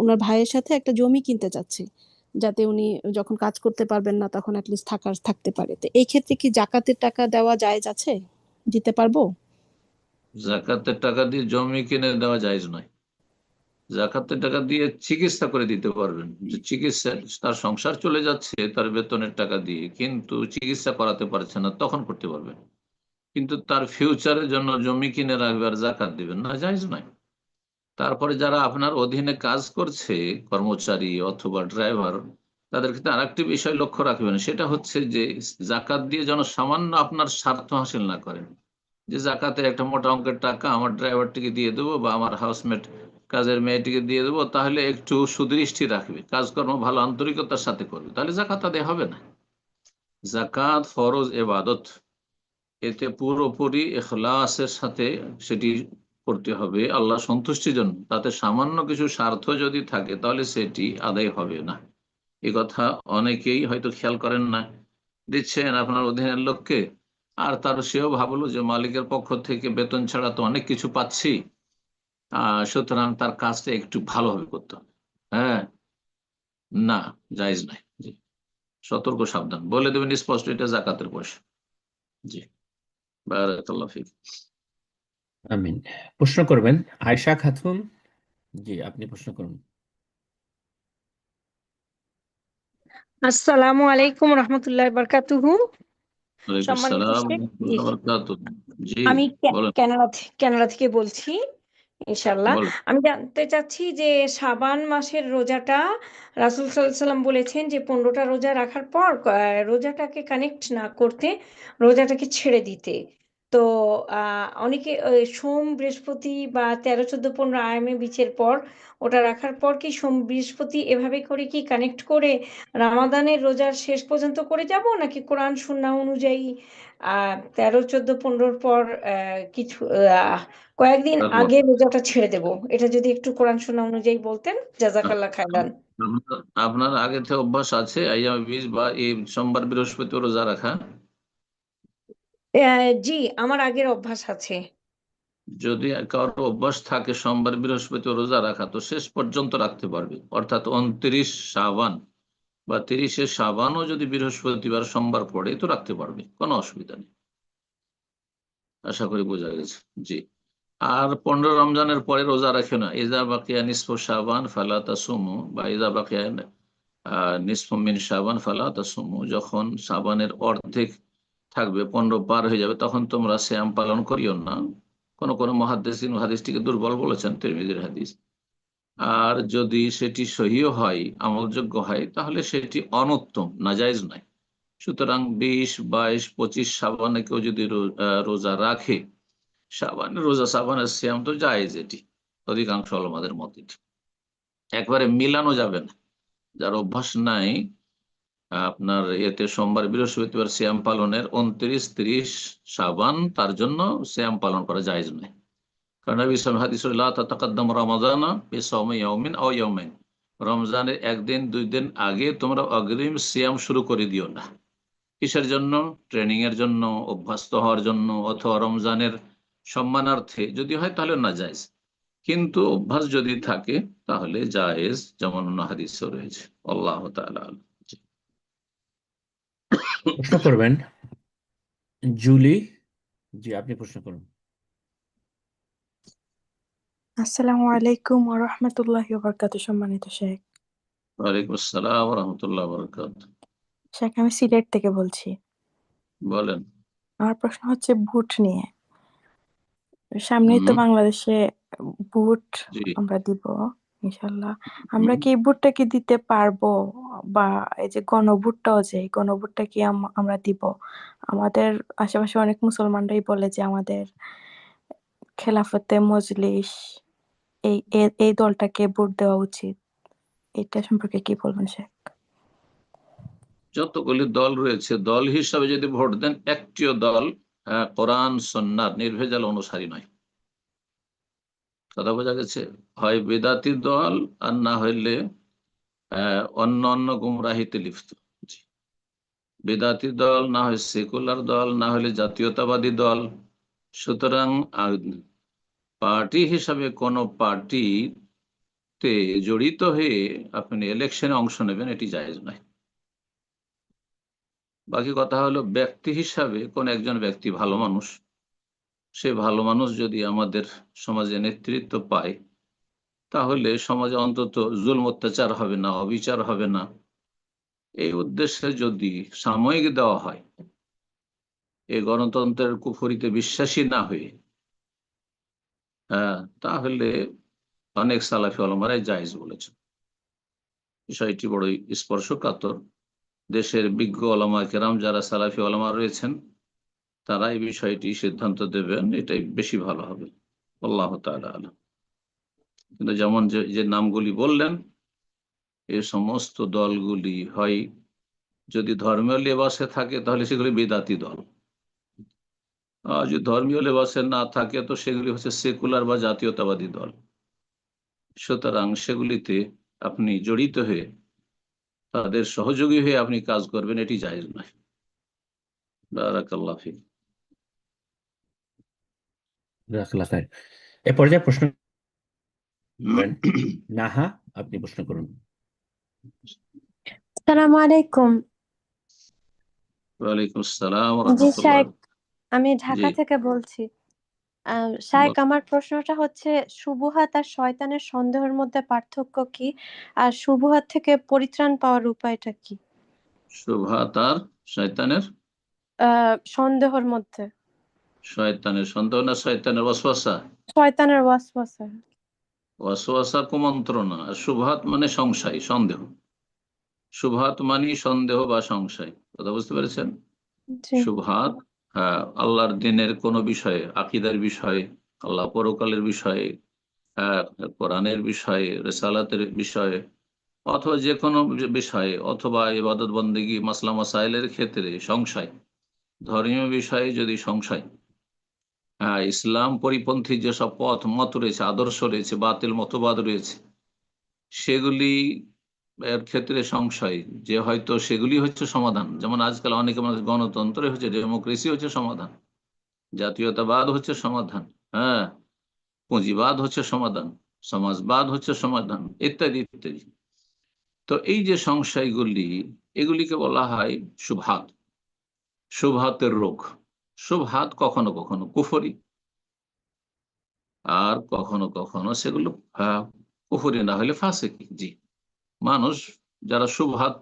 ওনার ভাইয়ের সাথে একটা জমি কিনতে চাচ্ছে, যাতে উনি যখন কাজ করতে পারবেন না তখন অ্যাটলিস্ট থাকতে পারে। তো এই ক্ষেত্রে কি জাকাতের টাকা দেওয়া জায়েজ আছে? দিতে পারবো? জাকাতের টাকা দিয়ে জমি কিনে দেওয়া জায়েজ নয়। জাকাতের টাকা দিয়ে চিকিৎসা করে দিতে পারবেন, যে চিকিৎসা, তার সংসার চলে যাচ্ছে তার বেতনের টাকা দিয়ে, কিন্তু চিকিৎসা করাতে পারছে না, তখন করতে পারবেন। কিন্তু তার ফিউচারের জন্য জমি কিনে রাখবে আর জাকাত দিবেন না, জায়েজ নয়। তারপরে যারা আপনার অধীনে কাজ করছে, কর্মচারী অথবা ড্রাইভার, তাদের ক্ষেত্রে আরেকটি বিষয় লক্ষ্য রাখবেন, সেটা হচ্ছে যে জাকাত দিয়ে যেন সামান্য আপনার স্বার্থ হাসিল না করেন। যে জাকাতের একটা মোটা অঙ্কের টাকা আমার ড্রাইভারটিকে দিয়ে দেবো বা আমার হাউসমেট কাজের মেয়েটিকে দিয়ে দেবো, তাহলে একটু সুদৃষ্টি রাখবে, কাজকর্ম ভালো আন্তরিকতার সাথে করবে, তাহলে জাকাত আদায় হবে না। জাকাত ফরজ এবাদত, এতে পুরোপুরি ইখলাসের সাথে সেটি করতে হবে আল্লাহ সন্তুষ্টির জন্য। তাতে সামান্য কিছু স্বার্থ যদি থাকে তাহলে সেটি আদায় হবে না। এ কথা অনেকেই হয়তো খেয়াল করেন না। দিচ্ছেন আপনার অধীনের লোককে, আর তার সেও ভাবলো যে মালিকের পক্ষ থেকে বেতন ছাড়া তো অনেক কিছু পাচ্ছি, সুতরাং তার কাজটা একটু ভালোভাবে করতে হবে। হ্যাঁ, না, জায়েজ নাই। জি, সতর্ক সাবধান বলে দেবেন স্পষ্ট, এটা জাকাতের পয়সা। জি, বারাকাল্লাহ ফিক। আমিন। প্রশ্ন করবেন আয়েশা খাতুন। জি, আপনি প্রশ্ন করুন। আসসালামু আলাইকুম রহমতুল্লাহ বারকাতুহু। ওয়ালাইকুম সম্মানিত আসসালাম ওয়া শেখ, রাহমাতুল্লাহি ওয়া বারাকাতুহু। জি আমি বলেন। কানাডা থেকে বলছি। ইনশাল্লাহ। বলেন। আমি জানতে চাচ্ছি যে শাবান মাসের রোজাটা রাসূল সাল্লাল্লাহু আলাইহি ওয়াসাল্লাম বলেছেন যে ১৫টা রোজা রাখার পর রোজাটাকে কানেক্ট না করতে, রোজাটাকে ছেড়ে দিতে। তো অনেকে সোম, বৃহস্পতি বা ১৩, ১৪, ১৫ আয়ামে বিচের পর ওটা রাখার পর কি সোম, বৃহস্পতি এভাবে করে কি কানেক্ট করে রামাদানের রোজার শেষ পর্যন্ত করে যাব? নাকি কোরআন সুন্নাহ অনুযায়ী ১৩, ১৪, ১৫ পর কিছু কয়েকদিন তারপর আগে রোজাটা ছেড়ে দেব? এটা যদি একটু কোরআন সুন্নাহ অনুযায়ী বলতেন, জাযাকাল্লাহ খাইরান। আপনার আগে থেকে অভ্যাস আছে আইয়ামে বীজ বা এই সোমবার বৃহস্পতি রোজা রাখা? জি, আমার আগের অভ্যাস আছে। যদি কারো অভ্যাস থাকে সোমবার বৃহস্পতি রোজা রাখা, তো শেষ পর্যন্ত রাখতে পারবে, অর্থাৎ 29 শাবান বা 30 শাবানও যদি বৃহস্পতিবার সোমবার পড়ে তো রাখতে পারবে, কোনো অসুবিধা নেই। আশা করি বোঝা গেছে। জি। আর 15 রমজানের পরে রোজা রাখে না। ইজা বাকিয়া নিসফু শাবান ফালা তাসুমু, বা ইজা বাকিয়া নিসফু মিন শাবান ফালা তাসুমু, যখন শাবানের অর্ধেক থাকবে, 15 পার হয়ে যাবে, তখন তোমরা সিয়াম পালন করিও না। কোন কোন মুহাদ্দিসিন হাদিসটিকে দুর্বল বলেছেন, তিরমিজির হাদিস। আর যদি সেটি সহিহ হয়, আমলযোগ্য হয়, তাহলে সেটি অনুত্তম, নাজায়েজ নয়। সুতরাং 20, 22, 25 শাবানে কেউ যদি রোজা রাখে, শাবানের রোজা, শাবানের সিয়াম তো জায়েজ, এটি অধিকাংশ ওলামাদের মতে। একবারে মিলানো যাবে না। যার অভ্যাস নাই আপনার এতে সোমবার বৃহস্পতিবার সিয়াম পালনের, 29, 30 শাবান তার জন্য সিয়াম পালন করা জায়েজ নয়। কারণ নবী সাল্লাল্লাহু আলাইহি ওয়াসাল্লাম লা তাতাকাদ্দামু রামাযানা বিসাওমি ইয়াওমিন আও ইয়াওমাইন, রমজানের একদিন 2 দিন আগে তোমরা অগ্রিম সিয়াম শুরু করে দিও না। কিসের জন্য? ট্রেনিং এর জন্য, অভ্যস্ত হওয়ার জন্য, অথবা রমজানের সম্মানার্থে যদি হয় তাহলে না জায়েজ। কিন্তু অভ্যাস যদি থাকে তাহলে জায়েজ, যেমন অন্য হাদিসে রয়েছে। আল্লাহ তাআলা আ'লাম। প্রশ্ন করবেন জুলি। জি, আপনি প্রশ্ন করুন। আসসালামু আলাইকুম ওয়া রাহমাতুল্লাহি ওয়া বারাকাতুহু। সম্মানিত শেখ, ওয়ালাইকুম আসসালাম ওয়া রাহমাতুল্লাহি ওয়া বারাকাতুহু। শেখ আমি সিলেট থেকে বলছি। বলেন। আমার প্রশ্ন হচ্ছে ভুট নিয়ে। সামনেই তো হুম। বাংলাদেশে ভুট জি। আমরা দিব ইনশাল্লাহ। আমরা হুম। কি এই ভুটটা কি দিতে পারবো? বা এই যে গণভুটটাও, যে এই গণভুটটা কি আমরা দিব? আমাদের আশেপাশে অনেক মুসলমানরাই বলে যে আমাদের খেলাফতে মজলিস এই দলটাকে ভোট দেওয়া উচিত। এটা সম্পর্কে কি বলবেন শেখ? যতগুলি দল রয়েছে, দল হিসাবে যদি ভোট দেন, একটিও দল কোরআন সুন্নাহর নির্ভেজাল অনুসারী নয়। কথা বোঝা গেছে? হয় বেদাতি দল, আর না হইলে অন্য অন্য গুমরাহিতে লিপ্ত। জি। বেদাতি দল, না হয় সেকুলার দল, না হলে জাতীয়তাবাদী দল। সুতরাং পার্টি হিসাবে কোন পার্টিতে জড়িত হয়ে আপনি ইলেকশনে অংশ নেবেন, এটি জায়েজ নয়। বাকি কথা হলো, ব্যক্তি হিসাবে কোন একজন ব্যক্তি ভালো মানুষ, সে ভালো মানুষ যদি আমাদের সমাজে নেতৃত্ব পায়, তাহলে সমাজে অন্তত জুলম অত্যাচার হবে না, অবিচার হবে না। এই উদ্দেশ্যে যদি সাময়িক দেওয়া হয়, এই গণতন্ত্রের কুফরিতে বিশ্বাসী না হয়ে, তাহলে অনেক সালাফি ওলামারাই জায়েজ বলেছেন। বিষয়টি বড়ই স্পর্শকাতর। দেশের বিজ্ঞ ওলামা কেরাম যারা সালাফি ওলামা রয়েছেন, তারা এই বিষয়টি সিদ্ধান্ত দেবেন, এটাই বেশি ভালো হবে। আল্লাহ তাআলা আ'লাম। কিন্তু যেমন যে নামগুলি বললেন, এই সমস্ত দলগুলি হয় যদি ধর্মীয় লেবাসে থাকে তাহলে সেগুলি বিদাতি দল, আর যদি ধর্মীয় লেবাসে না থাকে তো সেগুলি হচ্ছে সেকুলার বা জাতীয়তাবাদী দল। সুতরাং সেগুলিতে আপনি জড়িত হয়ে, তাদের সহযোগী হয়ে আপনি কাজ করবেন, এটি জায়েজ নয়। বারাকাল্লাহু ফিক। জাযাকাল্লাহ খাইর। এ পর্যায়ে প্রশ্ন করবেন নাহা, আপনি প্রশ্ন করুন। আসসালামু আলাইকুম। ওয়ালাইকুম আসসালাম ওয়া জি রাহমাতুল্লাহ। শায়েক, আমি জি, ঢাকা থেকে বলছি। শায়েক, বল। আমার প্রশ্নটা হচ্ছে শুবহাত আর শয়তানের সন্দেহের মধ্যে পার্থক্য কি, আর শুবহাত থেকে পরিত্রাণ পাওয়ার উপায়টা কি? শুবহাত আর শয়তানের সন্দেহের মধ্যে। শয়তানের সন্দেহ না শয়তানের ওয়াসওয়াসা? শয়তানের ওয়াসওয়াসা। ওয়াসওয়াসা কুমন্ত্রণা, আর শুবহাত মানে সংশয়, সন্দেহ। শুবহাত মানে সন্দেহ বা সংশয়, কথা বুঝতে পেরেছেন? জি। শুবহাত, হ্যাঁ, আল্লাহর দিনের কোনো বিষয়ে, আকীদার বিষয়ে, আল্লাহ পরকালের বিষয়ে, হ্যাঁ, কোরআনের বিষয়ে, রিসালাতের বিষয়ে, অথবা যে কোনো বিষয়ে, অথবা ইবাদত বন্দেগী মাসলা মাসাইলের ক্ষেত্রে সংশয়, ধর্মীয় বিষয়ে যদি সংশয়, হ্যাঁ, ইসলাম পরিপন্থী যেসব পথ মত রয়েছে, আদর্শ রয়েছে, বাতিল মতবাদ রয়েছে, সেগুলি এর ক্ষেত্রে সংশয়, যে হয়তো সেগুলি হচ্ছে সমাধান। যেমন আজকাল অনেকে মনে করে গণতন্ত্র হচ্ছে, ডেমোক্রেসি হচ্ছে সমাধান, জাতীয়তাবাদ হচ্ছে সমাধান, হ্যাঁ, পুঁজিবাদ হচ্ছে সমাধান, সমাজবাদ হচ্ছে সমাধান, ইত্যাদি ইত্যাদি। তো এই যে সংশয়গুলি, এগুলিকে বলা হয় শুবহাত, শুবহাতের রোগ। শুবহাত কখনো কখনো কুফরি, আর কখনো কখনো সেগুলো কুফরি না হলে ফাসিকি। জি, মানুষ যারা শুবহাত,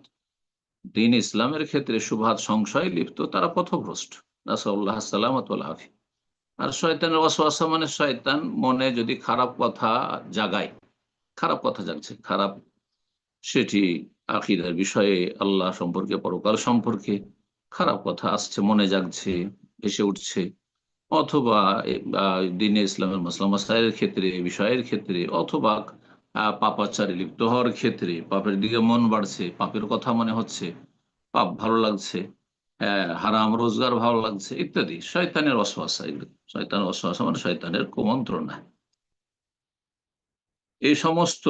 দ্বীন ইসলামের ক্ষেত্রে শুবহাত সংশয় লিপ্ত, তারা পথভ্রষ্ট। নাসাল্লাহ সালামত ওয়াল আফিয়া। আর শয়তানের ওয়াসওয়াসা মানে শয়তান মনে যদি খারাপ কথা জাগায়, খারাপ কথা জাগছে, খারাপ, সেটি আকীদার বিষয়ে, আল্লাহ সম্পর্কে, পরকাল সম্পর্কে খারাপ কথা আসছে, মনে জাগছে, ভেসে উঠছে, অথবা দ্বীনে ইসলামের মাসলা মাসাইলের ক্ষেত্রে, বিষয়ের ক্ষেত্রে, অথবা পাপাচারে লিপ্ত হওয়ার ক্ষেত্রে, পাপের দিকে মন বাড়ছে, পাপের কথা মনে হচ্ছে, পাপ ভালো লাগছে, হারাম রোজগার ভালো লাগছে, ইত্যাদি শয়তানের ওয়াসওয়াসা। এগুলো শয়তানের ওয়াসওয়াসা মানে শয়তানের কুমন্ত্রণা। এই সমস্ত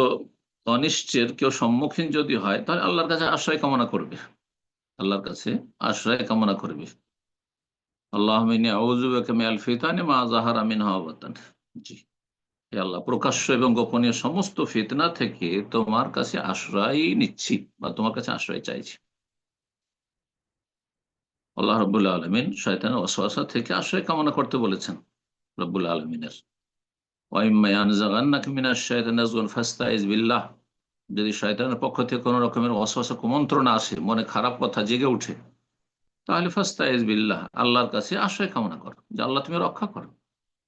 অনিষ্টের কেউ সম্মুখীন যদি হয়, তাহলে আল্লাহর কাছে আশ্রয় কামনা করবে, আল্লাহর কাছে আশ্রয় কামনা করবে। আল্লাহুম্মা ইন্নী আউযু বিকা মিনাল ফিতানি মা যাহারা মিনহা ওয়া বাতান। জি, হে আল্লাহ, প্রকাশ্য এবং গোপনীয় সমস্ত ফিতনা থেকে তোমার কাছে আশ্রয় নিচ্ছি, বা তোমার কাছে আশ্রয় চাইছি। আল্লাহ রাব্বুল আলামিন শয়তানের ওয়াসওয়াসা থেকে আশ্রয় কামনা করতে বলেছেন রব্বুল আলামিনের। ওয়া ইম্মা ইয়ানজাগান্নাকা মিনাশ শাইতানি নাজগুন ফাস্তাইজ বিল্লাহ। যদি শয়তানের পক্ষ থেকে কোনো রকমের ওয়াসওয়াসা কুমন্ত্রণা আসে, মনে খারাপ কথা জেগে উঠে, তাহলে ফাস্তাইজ বিল্লাহ, আল্লাহর কাছে আশ্রয় কামনা করো, যে আল্লাহ তুমি রক্ষা করো।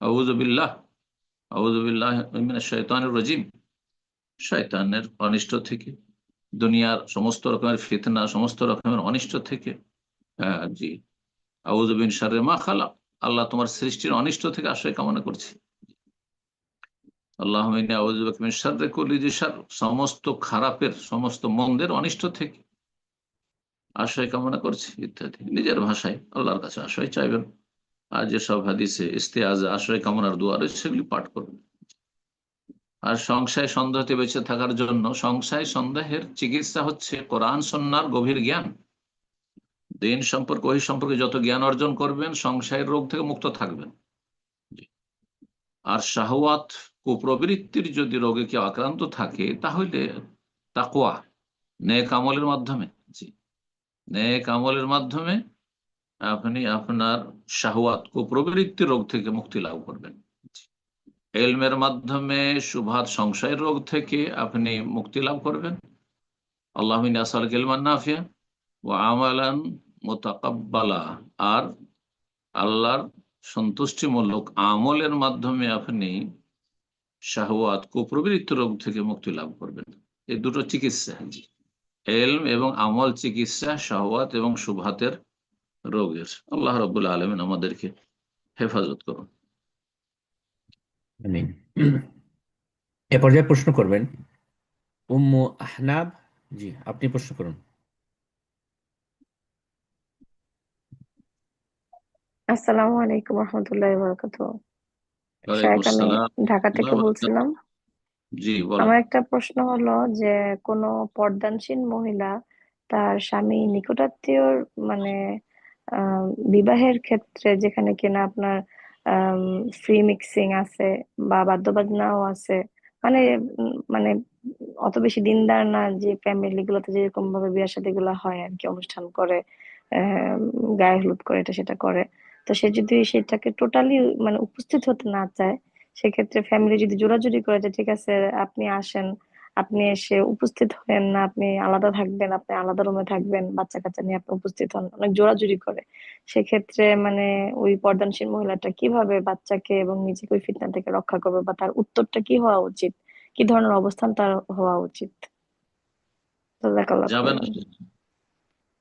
আউযু বিল্লাহ, আউযু বিল্লাহি মিনাশ শাইতানির রাজিম, শয়তানের অনিষ্ট থেকে, দুনিয়ার সমস্ত রকমের ফিতনা, সমস্ত রকমের অনিষ্ট থেকে। জি, আউযু মিন শাররি মা খালাক, আল্লাহ তোমার সৃষ্টির অনিষ্ট থেকে আশ্রয় কামনা করছি। আল্লাহুম্মা ইন্নী আউযু বিকা মিন শাররি কুল্লি যি শারর, সমস্ত খারাপের, সমস্ত মন্দের অনিষ্ট থেকে আশ্রয় কামনা করছি, ইত্যাদি। নিজের ভাষায় আল্লাহর কাছে আশ্রয় চাইবেন। আর যেসব হাদিসে ইস্তেআজা, আশ্রয় কামনার দোয়া রয়েছে, সেগুলি পাঠ করবেন। আর সংশয় সন্দেহতে বেঁচে থাকার জন্য, সংশয় সন্দেহের চিকিৎসা হচ্ছে কোরআন সুন্নাহর গভীর জ্ঞান। দ্বীন সম্পর্কে, ওহী সম্পর্কে যত জ্ঞান অর্জন করবেন, সংশয়ের রোগ থেকে মুক্ত থাকবেন। আর শাহওয়াত, কুপ্রবৃত্তির যদি রোগে কেউ আক্রান্ত থাকে, তাহলে তাকওয়া, নেক আমলের মাধ্যমে, জি, নেক আমলের মাধ্যমে আপনি আপনার শাহওয়াত, কুপ্রবৃত্তির রোগ থেকে মুক্তি লাভ করবেন। ইলমের মাধ্যমে শুবহাত, সংশয়ের রোগ থেকে আপনি মুক্তি লাভ করবেন। আল্লাহুম্মা ইন্নী আসআলুকা ইলমান নাফিআ ওয়া আমালান মুতাকাব্বালা, আর আল্লাহর সন্তুষ্টিমূলক আমলের মাধ্যমে আপনি শাহওয়াত, কুপ্রবৃত্তি রোগ থেকে মুক্তি লাভ করবেন। এই দুটো চিকিৎসা, ইলম এবং আমল চিকিৎসা শাহওয়াত এবং শুবহাতের রোগের। আল্লাহ রাব্বুল আলামিন আমাদেরকে হেফাজত করুন। আমিন। এ পর্যায়ে প্রশ্ন করবেন উম্মু আহনাব। জি, আপনি প্রশ্ন করুন। আসসালামু আলাইকুম রহমতুল্লাহি ওয়া বারাকাতুহু। ওয়ালাইকুম শায়েখ, আমি আসসালাম ঢাকা থেকে ওয়া বলছিলাম। বারাকাতুহু। জি, বলেন। আমার একটা প্রশ্ন হলো যে কোনো পর্দানসীন মহিলা তার স্বামী নিকটাত্মীয়র মানে আহ, বিবাহের ক্ষেত্রে, যেখানে কিনা আপনার ফ্রি মিক্সিং আছে বা বাদ্যবাজনাও আছে, মানে মানে অত বেশি দিনদার না, যে ফ্যামিলি গুলোতে যেরকম ভাবে বিয়ে শাদী গুলো হয় আর কি, অনুষ্ঠান করে, আহ, গায়ে হলুদ করে, এটা সেটা করে, তো সে যদি সেটাকে টোটালি মানে উপস্থিত হতে না চায়, সেক্ষেত্রে ফ্যামিলি যদি জোরাজুরি করে যে ঠিক আছে আপনি আসেন, আপনি এসে উপস্থিত হবেন না, আপনি আলাদা থাকবেন, আপনি আলাদা রুমে থাকবেন, বাচ্চা কাচ্চা নিয়ে আপনি উপস্থিত হন, অনেক জোরাজুরি করে। সেক্ষেত্রে মানে ওই পর্দানশীল মহিলাটা কিভাবে বাচ্চাকে এবং নিজেকে ওই ফিতনা থেকে রক্ষা করবে, বা তার উত্তরটা কি হওয়া উচিত, কি ধরনের অবস্থান তার হওয়া উচিত? জাযাকাল্লাহ যাবে না, খাইরান।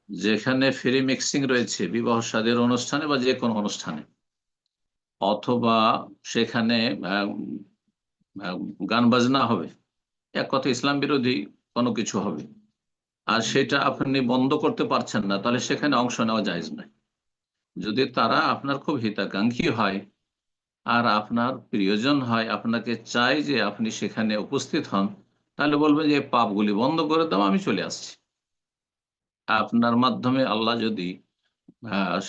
যেখানে ফ্রি মিক্সিং রয়েছে বিবাহ শাদীর অনুষ্ঠানে বা যে কোনো অনুষ্ঠানে, অথবা সেখানে আহ, আহ, গান বাজনা হবে, এক কথা ইসলাম বিরোধী কোনো কিছু হবে, আর সেটা আপনি বন্ধ করতে পারছেন না, তাহলে সেখানে অংশ নেওয়া জায়েজ নয়। যদি তারা আপনার খুব হিতাকাঙ্ক্ষী হয় আর আপনার প্রিয়জন হয়, আপনাকে চাই যে আপনি সেখানে উপস্থিত হন, তাহলে বলবে যে পাপগুলি বন্ধ করে দাও, আমি চলে আসছি। আপনার মাধ্যমে আল্লাহ যদি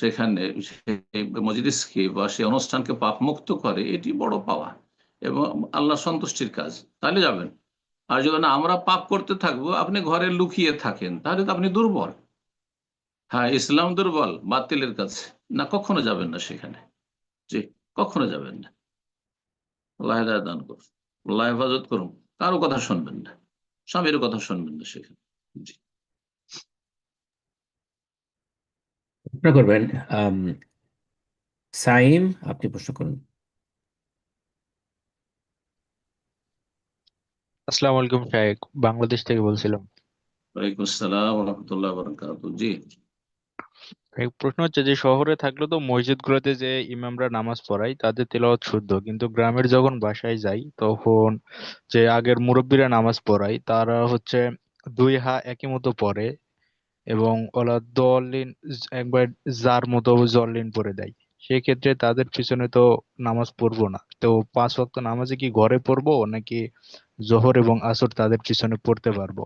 সেখানে সেই মজলিসকে বা সেই অনুষ্ঠানকে পাপ মুক্ত করে, এটি বড় পাওয়া এবং আল্লাহ সন্তুষ্টির কাজ, তাহলে যাবেন। আর যদি না আমরা পাপ করতে থাকবো, আপনি ঘরে লুকিয়ে থাকেন, তাহলে তো আপনি দুর্বল। হ্যাঁ, ইসলাম দুর্বল বাতিলের কাছে, না, কখনো যাবেন না সেখানে। জি, কখনো যাবেন না। আল্লাহ হেদায়েত দান করুন, আল্লাহ হেফাজত করুন। কারো কথা শুনবেন না, স্বামীর কথা শুনবেন না সেখানে। জি। প্রশ্ন করবেন আম, সাইম, আপনি প্রশ্ন করুন। আসসালামু আলাইকুম শাহেক, বাংলাদেশ থেকে বলছিলাম। ওয়ালাইকুম আসসালাম রহমতুল্লাহ বরকাত। জি। এক প্রশ্ন হচ্ছে যে শহরে থাকলে তো মসজিদ গুলোতে যে ইমামরা নামাজ পড়ায় তাদের তেলাওয়াত শুদ্ধ, কিন্তু গ্রামের যখন বাসায় যাই তখন যে আগের মুরব্বীরা নামাজ পড়ায় তারা হচ্ছে দুই হা একই মতো পড়ে এবং ওলা দলিন একবার যার মতো জল্লিন পড়ে দেয়। সেক্ষেত্রে তাদের পিছনে তো নামাজ পড়বো না, তো 5 ওয়াক্ত নামাজে কি ঘরে পড়বো নাকি জোহর এবং আসর তাদের পিছনে পড়তে পারবো?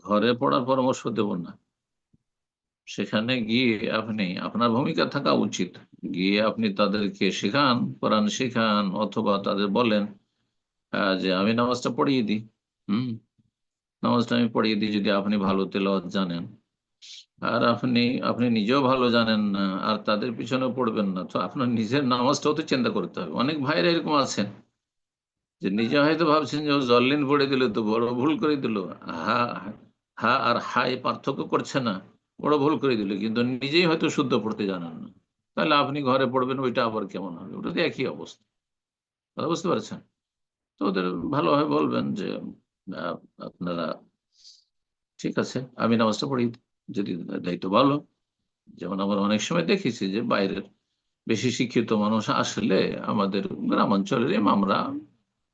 ঘরে পড়ার পরামর্শ দেব না, সেখানে গিয়ে আপনি আপনার ভূমিকা থাকা উচিত। গিয়ে আপনি তাদেরকে শেখান, কোরআন শেখান, অথবা তাদের বলেন যে আমি নামাজটা পড়িয়ে দিই। হুম, নামাজটা আমি পড়িয়ে দিই যদি আপনি ভালো তেলাওয়াত জানেন। আর আপনি আপনি নিজেও ভালো জানেন না আর তাদের পিছনে পড়বেন না, তো আপনার নিজের নামাজটাও তো চিন্তা করতে হবে। অনেক ভাইরা এরকম আছেন যে নিজে হয়তো ভাবছেন যে ও জল্লিন পড়ে দিল তো বড় ভুল করে দিল, হা, হা আর হাই পার্থক্য করছে না, বড় ভুল করে দিল, কিন্তু নিজেই হয়তো শুদ্ধ পড়তে জানেন না। তাহলে আপনি ঘরে পড়বেন, ওইটা আবার কেমন হবে? ওটা তো একই অবস্থা। কথা বুঝতে পারছেন? তো ওদের ভালোভাবে বলবেন যে আহ, আপনারা, ঠিক আছে, আমি নামাজটা পড়ি, যদি দায়িত্ব ভালো। যেমন আমরা অনেক সময় দেখেছি যে বাইরের বেশি শিক্ষিত মানুষ আসলে আমাদের গ্রামাঞ্চলের ইমামরা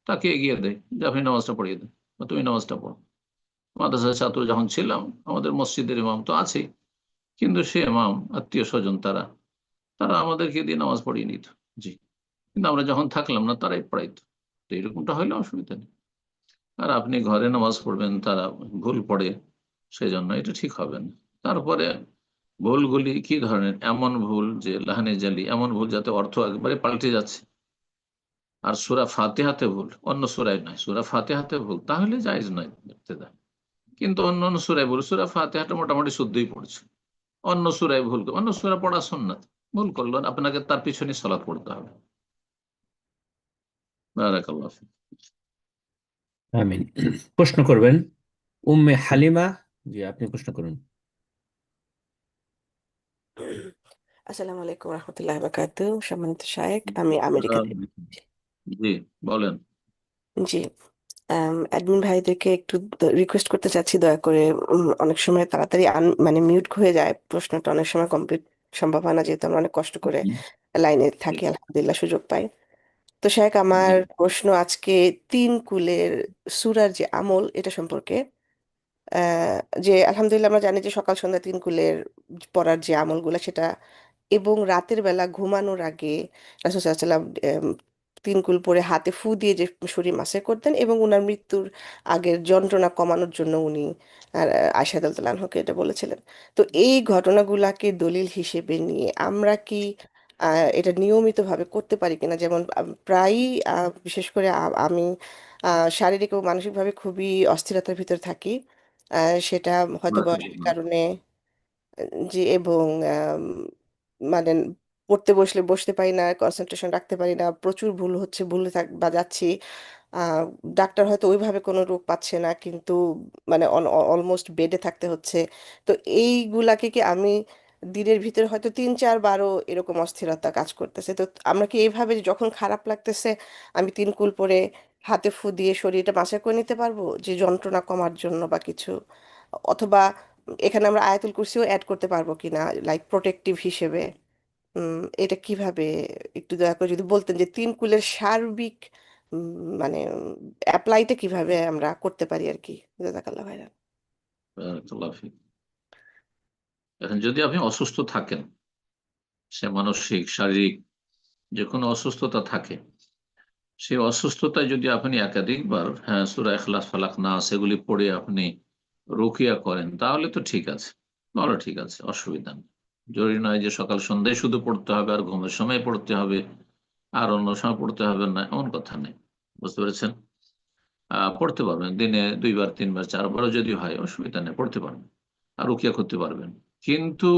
তাকে এগিয়ে দেয় যে আপনি নামাজটা পড়িয়ে দেন বা তুমি নামাজটা পড়ো। মাদ্রাসার ছাত্র যখন ছিলাম, আমাদের মসজিদের ইমাম তো আছেই, কিন্তু সে ইমাম আত্মীয় স্বজন তারা তারা আমাদেরকে দিয়ে নামাজ পড়িয়ে নিত। জি। কিন্তু আমরা যখন থাকলাম না, তারাই পড়াইতো। তো এরকমটা হলে অসুবিধা নেই। আর আপনি ঘরে নামাজ পড়বেন, তারা ভুল পড়ে, সেই জন্য এটা ঠিক হবে না। তারপরে ভুলগুলি কি ধরনের? এমন ভুল যে লাহানে জালি, এমন ভুল যাতে অর্থ একবারে পাল্টে যাচ্ছে। আর সূরা ফাতিহাতে ভুল, অন্য সূরায় নয়, সূরা ফাতিহাতে ভুল, তাহলে জায়েজ নয় ইবতিদা। কিন্তু অন্য অন্য সূরায় ভুল, সূরা ফাতিহাটা মোটামুটি শুদ্ধই পড়ছে, অন্য সূরায় ভুল, অন্য সূরা পড়া সুন্নাত, ভুল করলো আপনাকে তার পিছনে সালাত পড়তে হবে। বারাকাল্লাহ ফিক। আমিন। প্রশ্ন করবেন উম্মে হালিমা, জি আপনি প্রশ্ন করুন। আসসালামু আলাইকুম রহমতুল্লাহ বারাকাতু। সম্মানিত শায়েখ, আমি আমেরিকা থেকে বলছি। জি, বলেন। জি, অ্যাডমিন ভাইদেরকে একটু রিকোয়েস্ট করতে চাচ্ছি, দয়া করে অনেক সময় তাড়াতাড়ি মানে মিউট হয়ে যায়, প্রশ্নটা অনেক সময় কমপ্লিট সম্ভব হয় না, যেহেতু আমরা অনেক কষ্ট করে লাইনে থাকি, আলহামদুলিল্লাহ সুযোগ পাই। তো শায়েখ, আমার প্রশ্ন আজকে 3 কুলের সূরার যে আমল এটা সম্পর্কে। আহ, যে আলহামদুলিল্লাহ আমরা জানি যে সকাল সন্ধ্যা 3 কুলের পড়ার যে আমলগুলো সেটা, এবং রাতের বেলা ঘুমানোর আগে রাসূল সাল্লাল্লাহু আলাইহি ওয়াসাল্লাম 3 কুল পরে হাতে ফু দিয়ে যে শরীর মাসে করতেন, এবং উনার মৃত্যুর আগের যন্ত্রণা কমানোর জন্য উনি আয়েশা রাদিয়াল্লাহু আনহাকে এটা বলেছিলেন। তো এই ঘটনাগুলাকে দলিল হিসেবে নিয়ে আমরা কি এটা নিয়মিতভাবে করতে পারি কিনা? যেমন প্রায়ই বিশেষ করে আমি শারীরিক ও মানসিকভাবে খুবই অস্থিরতার ভিতর থাকি। সেটা হয়তো বয়সের কারণে, জি, এবং মানে পড়তে বসলে বসতে পারি না, কনসেন্ট্রেশন রাখতে পারি না, প্রচুর ভুল হচ্ছে, ভুলে থাক বা যাচ্ছি, আহ, ডাক্তার হয়তো ওইভাবে কোনো রোগ পাচ্ছে না, কিন্তু মানে অলমোস্ট বেডে থাকতে হচ্ছে। তো এইগুলাকে কি আমি দিনের ভিতরে হয়তো 3-4 বারও এরকম অস্থিরতা কাজ করতেছে, তো আমরা কি এইভাবে যখন খারাপ লাগতেছে আমি 3 কুল পরে হাতে ফু দিয়ে শরীরটা মাসা করে নিতে পারবো যে যন্ত্রণা কমার জন্য বা কিছু? অথবা এখানে আমরা আয়াতুল কুরসিও অ্যাড করতে পারবো কিনা, লাইক প্রোটেক্টিভ হিসেবে? এটা কিভাবে একটু দয়া করে যদি বলতেন যে 3 কুলের সার্বিক মানে অ্যাপ্লাইটা কিভাবে আমরা করতে পারি আর কি। জাযাকাল্লাহ ভাইরা। বারাকাল্লাহ ফিক। এখন যদি আপনি অসুস্থ থাকেন, সে মানসিক শারীরিক যে কোনো অসুস্থতা থাকে, সেই অসুস্থতায় যদি আপনি একাধিকবার সূরা ইখলাস ফালাক নাস এগুলি পড়ে আপনি রুকিয়া করেন, তাহলে তো ঠিক আছে, তাহলে ঠিক আছে, অসুবিধা নেই। জরুরি নয় যে সকাল সন্ধ্যায় শুধু পড়তে হবে আর ঘুমের সময় পড়তে হবে আর অন্য সময় পড়তে হবে না, এমন কথা নেই। বুঝতে পেরেছেন? পড়তে পারবেন দিনে 2বার 3বার 4বারও যদি হয়, অসুবিধা নেই, পড়তে পারবেন আর রুকিয়া করতে পারবেন। কিন্তু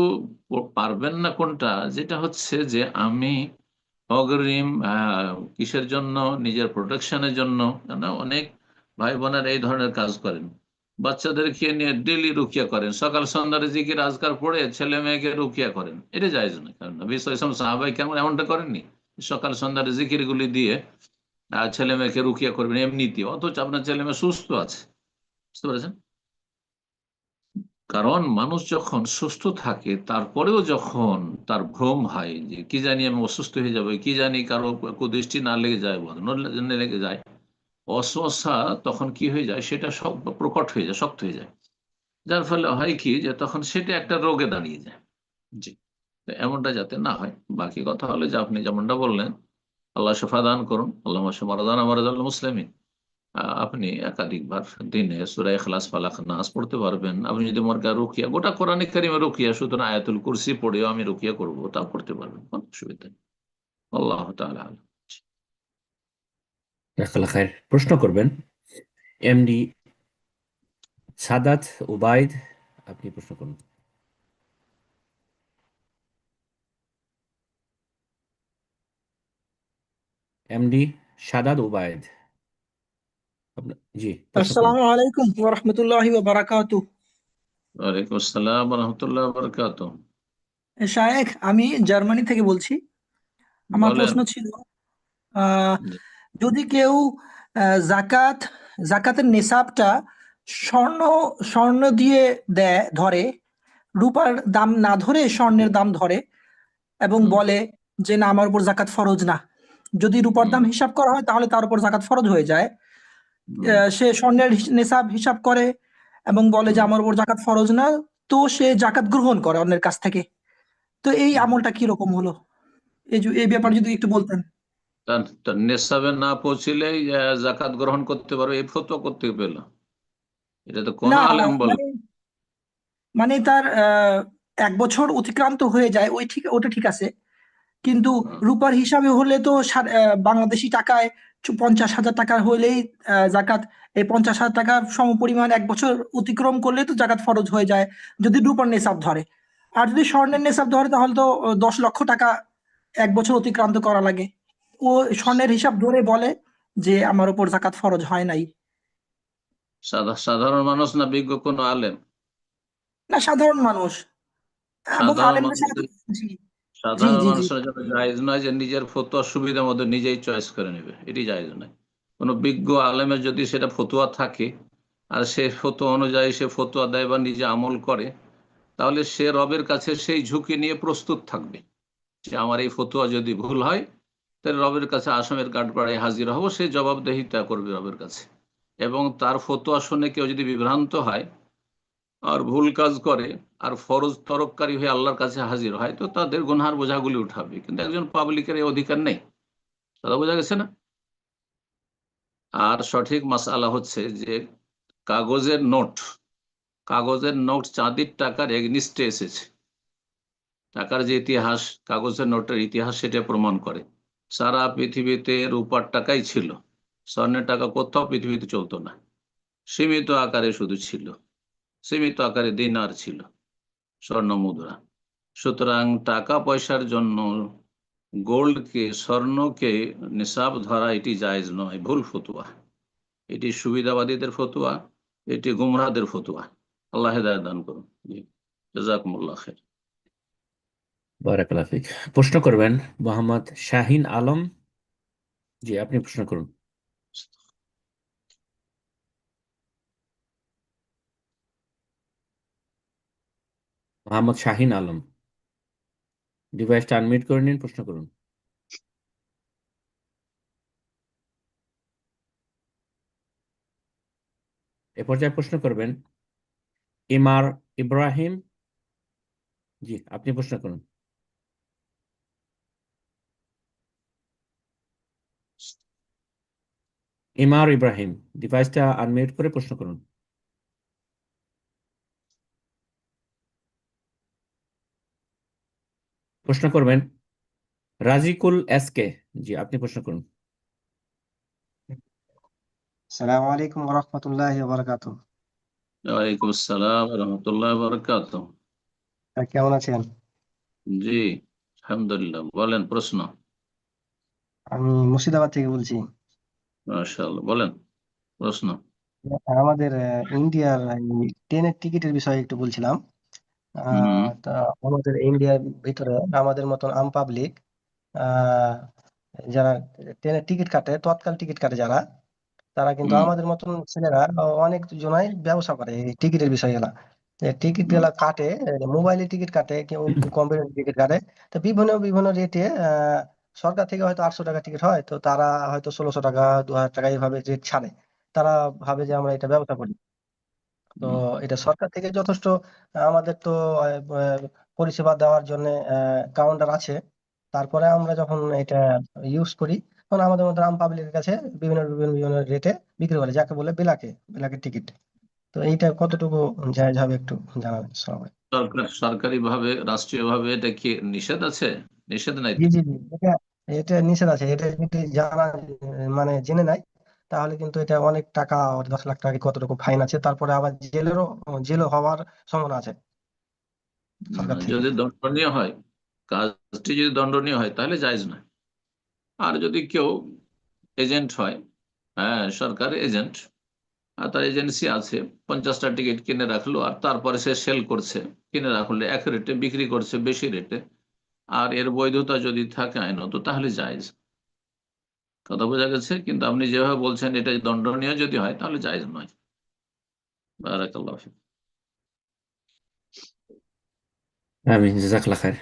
পারবেন না কোনটা, যেটা হচ্ছে যে আমি অগ্রিম কিসের জন্য, নিজের প্রোটেকশনের জন্য। না, অনেক ভাই বোনেরা এই ধরনের কাজ করেন, বাচ্চাদেরকে নিয়ে ডেলি রুকিয়া করেন, সকাল সন্ধ্যার জিকির আজকার পড়ে ছেলে মেয়েকে রুকিয়া করেন। এটা জায়েজ নয়, কারণ নবী সাল্লাল্লাহু আলাইহি ওয়াসাল্লাম সাহাবায়ে কেরাম এমনটা করেননি। সকাল সন্ধ্যার জিকির গুলি দিয়ে ছেলে মেয়েকে রুকিয়া করবেন এমনিতে, অথচ আপনার ছেলে মেয়ে সুস্থ আছে। বুঝতে পেরেছেন? কারণ মানুষ যখন সুস্থ থাকে তারপরেও যখন তার ভ্রম হয় যে কি জানি আমি অসুস্থ হয়ে যাবো, কি জানি কারো কুদৃষ্টি না লেগে যায়, না লেগে যায়, অস্বস্থা তখন কি হয়ে যায়, সেটা সব প্রকট হয়ে যায়, শক্ত হয়ে যায়। যার ফলে হয় কি যে তখন সেটা একটা রোগে দাঁড়িয়ে যায়। জি, তো এমনটা যাতে না হয়। বাকি কথা হলো যে আপনি যেমনটা বললেন, আল্লাহ শফা দান করুন, আল্লাহ মারাদান আমারাদ মুসলিমিন। আপনি একাধিকবার দিনে সূরা ইখলাস ফালাক নাস পড়তে পারবেন। আপনি যদি মনে করেন রুকিয়া, গোটা কোরআনে কারিমে রুকিয়া, সুতরাং আয়াতুল কুরসি পড়েও আমি রুকিয়া করবো, তাও করতে পারবেন, কোনো অসুবিধা নেই। আল্লাহ তাআলা আলাম। জাযাকাল্লাহ খায়ের। প্রশ্ন করবেন এমডি সাদাত উবাইদ, আপনি প্রশ্ন করুন। এমডি সাদাত উবাইদ, জি প্রশ্ন করুন। আসসালামু আলাইকুম ওয়া রাহমাতুল্লাহি ওয়া বারাকাতুহু। ওয়ালাইকুম আসসালাম ওয়া রাহমাতুল্লাহি ওয়া বারাকাতুহু। শায়েখ, আমি জার্মানি থেকে বলছি। আমার বলেন। প্রশ্ন ছিল, আহ, জি। যদি কেউ জাকাতের নেশাবটা স্বর্ণ স্বর্ণ দিয়ে ধরে, রূপার দাম না ধরে স্বর্ণের দাম ধরে, এবং হুম, বলে যে না, আমার উপর জাকাত ফরজ না। যদি রূপার হুম, দাম হিসাব করা হয় তাহলে তার উপর জাকাত ফরজ হয়ে যায়। হুম, সে স্বর্ণের নেশাব হিসাব করে এবং বলে যে হুম, আমার উপর জাকাত ফরজ না, তো সে জাকাত গ্রহণ করে অন্যের কাছ থেকে। তো এই হুম। আমলটা কি রকম হলো? এই ব্যাপারে যদি একটু বলতেন। তার নেশাবে না পৌঁছলেই জাকাত গ্রহণ করতে পারবে, এই ফতোয়া করতে পেল? এটা তো কোন না, আলেম বলে? মানে মানে তার 1 বছর অতিক্রান্ত হয়ে যায়, ওটা ঠিক আছে, কিন্তু হুম, রূপার হিসাবে হলে তো বাংলাদেশি টাকায় 50,000 টাকা হলেই জাকাত, এই 50,000 টাকার সমপরিমাণ 1 বছর অতিক্রম করলে তো জাকাত ফরজ হয়ে যায়, যদি রূপার নেশাব ধরে। আর যদি স্বর্ণের নেশাব ধরে তাহলে তো 10 লক্ষ টাকা 1 বছর অতিক্রান্ত করা লাগে। ও স্বর্ণের হিসাব ধরে বলে যে আমার উপর জাকাত ফরজ হয় নাই। সাধারণ মানুষ না বিজ্ঞ কোন আলেম? না, সাধারণ মানুষ এবং সাধারণ আলেমদের মানুষ, সাথে। জি, জি, সাধারণ জি, জি। মানুষের জন্য জায়েজ নয় যে নিজের ফতোয়া সুবিধা মতো নিজেই চয়েস করে নেবে, এটি জায়েজ নয়। কোনো বিজ্ঞ আলেমের যদি সেটা ফতোয়া থাকে আর সে ফতোয়া অনুযায়ী সে ফতোয়া দেয় বা নিজে আমল করে, তাহলে সে রবের কাছে সেই ঝুঁকি নিয়ে প্রস্তুত থাকবে যে আমার এই ফতোয়া যদি ভুল হয়, তাহলে রবের কাছে আসামের কাঠগড়ায় হাজির হব, সে জবাবদিহিতা করবে রবের কাছে। এবং তার ফতোয়া শুনে কেউ যদি বিভ্রান্ত হয় আর ভুল কাজ করে আর ফরজ তরককারী হয়ে আল্লাহর কাছে হাজির হয়, তো তাদের গুনহার বোঝাগুলি উঠাবে। কিন্তু একজন পাবলিকের এই অধিকার নেই। কথা বোঝা গেছে না? আর সঠিক মাসআলা হচ্ছে যে কাগজের নোট, কাগজের নোট চাঁদির টাকার এগনিস্টে এসেছে। টাকার যে ইতিহাস, কাগজের নোটের ইতিহাস সেটা প্রমাণ করে। সারা পৃথিবীতে রূপার টাকাই ছিল, স্বর্ণের টাকা কোথাও পৃথিবীতে চলতো না। সীমিত আকারে শুধু ছিল, সীমিত আকারে দিনার ছিল, স্বর্ণ মুদ্রা। সুতরাং টাকা পয়সার জন্য গোল্ডকে, স্বর্ণকে নিসাব ধরা এটি জায়েজ নয়, ভুল ফতুয়া। এটি সুবিধাবাদীদের ফতোয়া, এটি গুমরাহদের ফতোয়া। আল্লাহ হেদায়েত দান করুন। জি, জাযাকুমুল্লাহ খাইর। বারাকাল্লাহ ফিক। প্রশ্ন করবেন মোহাম্মদ শাহিন আলম। জি, আপনি প্রশ্ন করুন। মোহাম্মদ শাহিন আলম, ডিভাইসটা আনমিউট করে নিন, প্রশ্ন করুন। এ পর্যায়ে প্রশ্ন করবেন ইমার ইব্রাহিম। জি, আপনি প্রশ্ন করুন। ইমার ইব্রাহিম, ডিভাইসটা আনমিউট করে প্রশ্ন করুন। প্রশ্ন করবেন রাজিকুল এসকে। জি, আপনি প্রশ্ন করুন। আসসালামু আলাইকুম ওয়া রাহমাতুল্লাহি ওয়া বারাকাতুহু। ওয়ালাইকুম আসসালাম ওয়া রাহমাতুল্লাহি ওয়া বারাকাতুহু। কেমন আছেন? জি, আলহামদুলিল্লাহ। বলেন প্রশ্ন। আমি মুর্শিদাবাদ থেকে বলছি। মাশাআল্লাহ, বলেন প্রশ্ন। আমাদের ইন্ডিয়ার ট্রেনের টিকিটের বিষয়ে একটু বলছিলাম। হুম তা আমাদের ইন্ডিয়ার ভিতরে আমাদের মতন আম পাবলিক যারা ট্রেনের টিকিট কাটে, তৎকাল টিকিট কাটে যারা, তারা কিন্তু হুম আমাদের মতন ছেলেরা অনেক জনাই ব্যবসা করে এই টিকিটের বিষয়গুলা। টিকিট গুলা কাটে, মোবাইলে টিকিট কাটে, কেউ কম্পিউটার টিকিট কাটে। তো বিভিন্ন বিভিন্ন রেটে সরকার থেকে হয়তো 800 টাকা টিকিট হয়, তো তারা হয়তো 1600 টাকা 2000 টাকা এইভাবে রেট ছাড়ে। তারা ভাবে যে আমরা এটা ব্যবসা করি। তো হুম এটা সরকার থেকে যথেষ্ট আমাদের তো পরিষেবা দেওয়ার জন্য কাউন্টার আছে। তারপরে আমরা যখন এটা ইউজ করি, তখন আমাদের মতো আম পাবলিকের কাছে বিভিন্ন বিভিন্ন বিভিন্ন রেটে বিক্রি করে, যাকে বলে বিলাকের টিকিট। তো এইটা কতটুকু জায়েজ হবে একটু জানাবেন সবাই। সরকারি ভাবে, রাষ্ট্রীয় ভাবে এটা কি নিষেধ আছে? নিষেধ নাই জি তো? জি জি, এটা এটা নিষেধ আছে। এটা যদি জানা মানে জেনে নাই, তাহলে কিন্তু এটা অনেক টাকা, 10 লাখ টাকা কতটুকু ফাইন আছে, তারপরে আবার জেলও হওয়ার সম্ভাবনা আছে সরকার থেকে। যদি দণ্ডনীয় হয়, কাজটি যদি দণ্ডনীয় হয় তাহলে জায়েজ না। আর যদি কেউ এজেন্ট হয়, হ্যাঁ, সরকার এজেন্ট, আর তার এজেন্সি আছে, 50টা টিকিট কিনে রাখলো আর তারপরে সে সেল করছে, কিনে রাখলো এক রেটে, বিক্রি করছে বেশি রেটে, আর এর বৈধতা যদি থাকে আইনত, তাহলে জায়েজ। কথা বোঝা গেছে? কিন্তু আপনি যেভাবে বলছেন এটা দণ্ডনীয় যদি হয় তাহলে জায়েজ নয়। বারাকাল্লাহ ফিক। আমি জাজাকাল্লাহ খায়ের।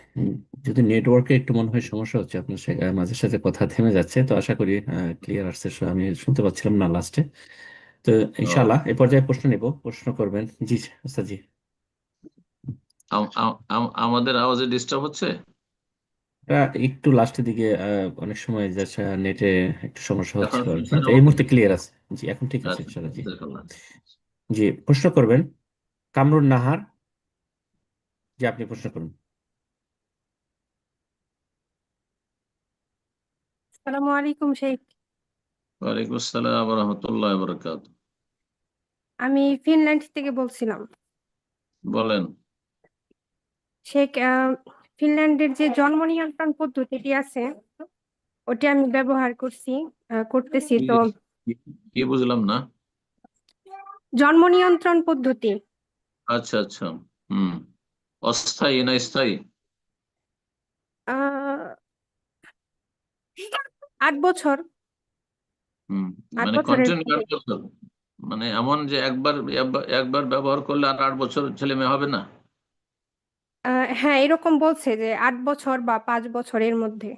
যদি নেটওয়ার্কে একটু মনে হয় সমস্যা হচ্ছে, আপনার সাথে মাঝে সাথে কথা থেমে যাচ্ছে, তো আশা করি ক্লিয়ার আসছে। আমি শুনতে পাচ্ছিলাম না লাস্টে। তো ইনশাআল্লাহ এই পর্যায়ে প্রশ্ন নেব। প্রশ্ন করবেন। জি আচ্ছা, জি। আমাদের আওয়াজে ডিস্টার্ব হচ্ছে? একটু লাস্টের দিকে অনেক সময় নেটে একটু সমস্যা এখন হচ্ছিল আর কি। তো এখন এই ওকে? মুহূর্তে ক্লিয়ার আছে। জি, এখন ঠিক আছে আচ্ছা, ইনশাআল্লাহ। জি জাযাকাল্লাহ। জি, প্রশ্ন করবেন কামরুন নাহার। জি, আপনি প্রশ্ন করুন। আসসালামু আলাইকুম শেখ। ওয়ালাইকুম আসসালাম ওয়া রাহমাতুল্লাহি ওয়া বারাকাতুহু। আমি ফিনল্যান্ড থেকে বলছিলাম। বলেন। শেখ, ফিনল্যান্ডের যে জন্ম নিয়ন্ত্রণ পদ্ধতিটি আছে, ওটি আমি ব্যবহার করতেছি। কি তো কি বুঝলাম না। জন্ম নিয়ন্ত্রণ পদ্ধতি আচ্ছা আচ্ছা। হুম। অস্থায়ী না স্থায়ী? আহ 8 বছর। হুম। 8 মানে বছরের কন্টিনিউ 8 বছর? মানে এমন যে একবার একবার ব্যবহার করলে আর 8 বছর ছেলে মেয়ে হবে না? হ্যাঁ, এরকম বলছে যে 8 বছর বা 5 বছরের মধ্যে।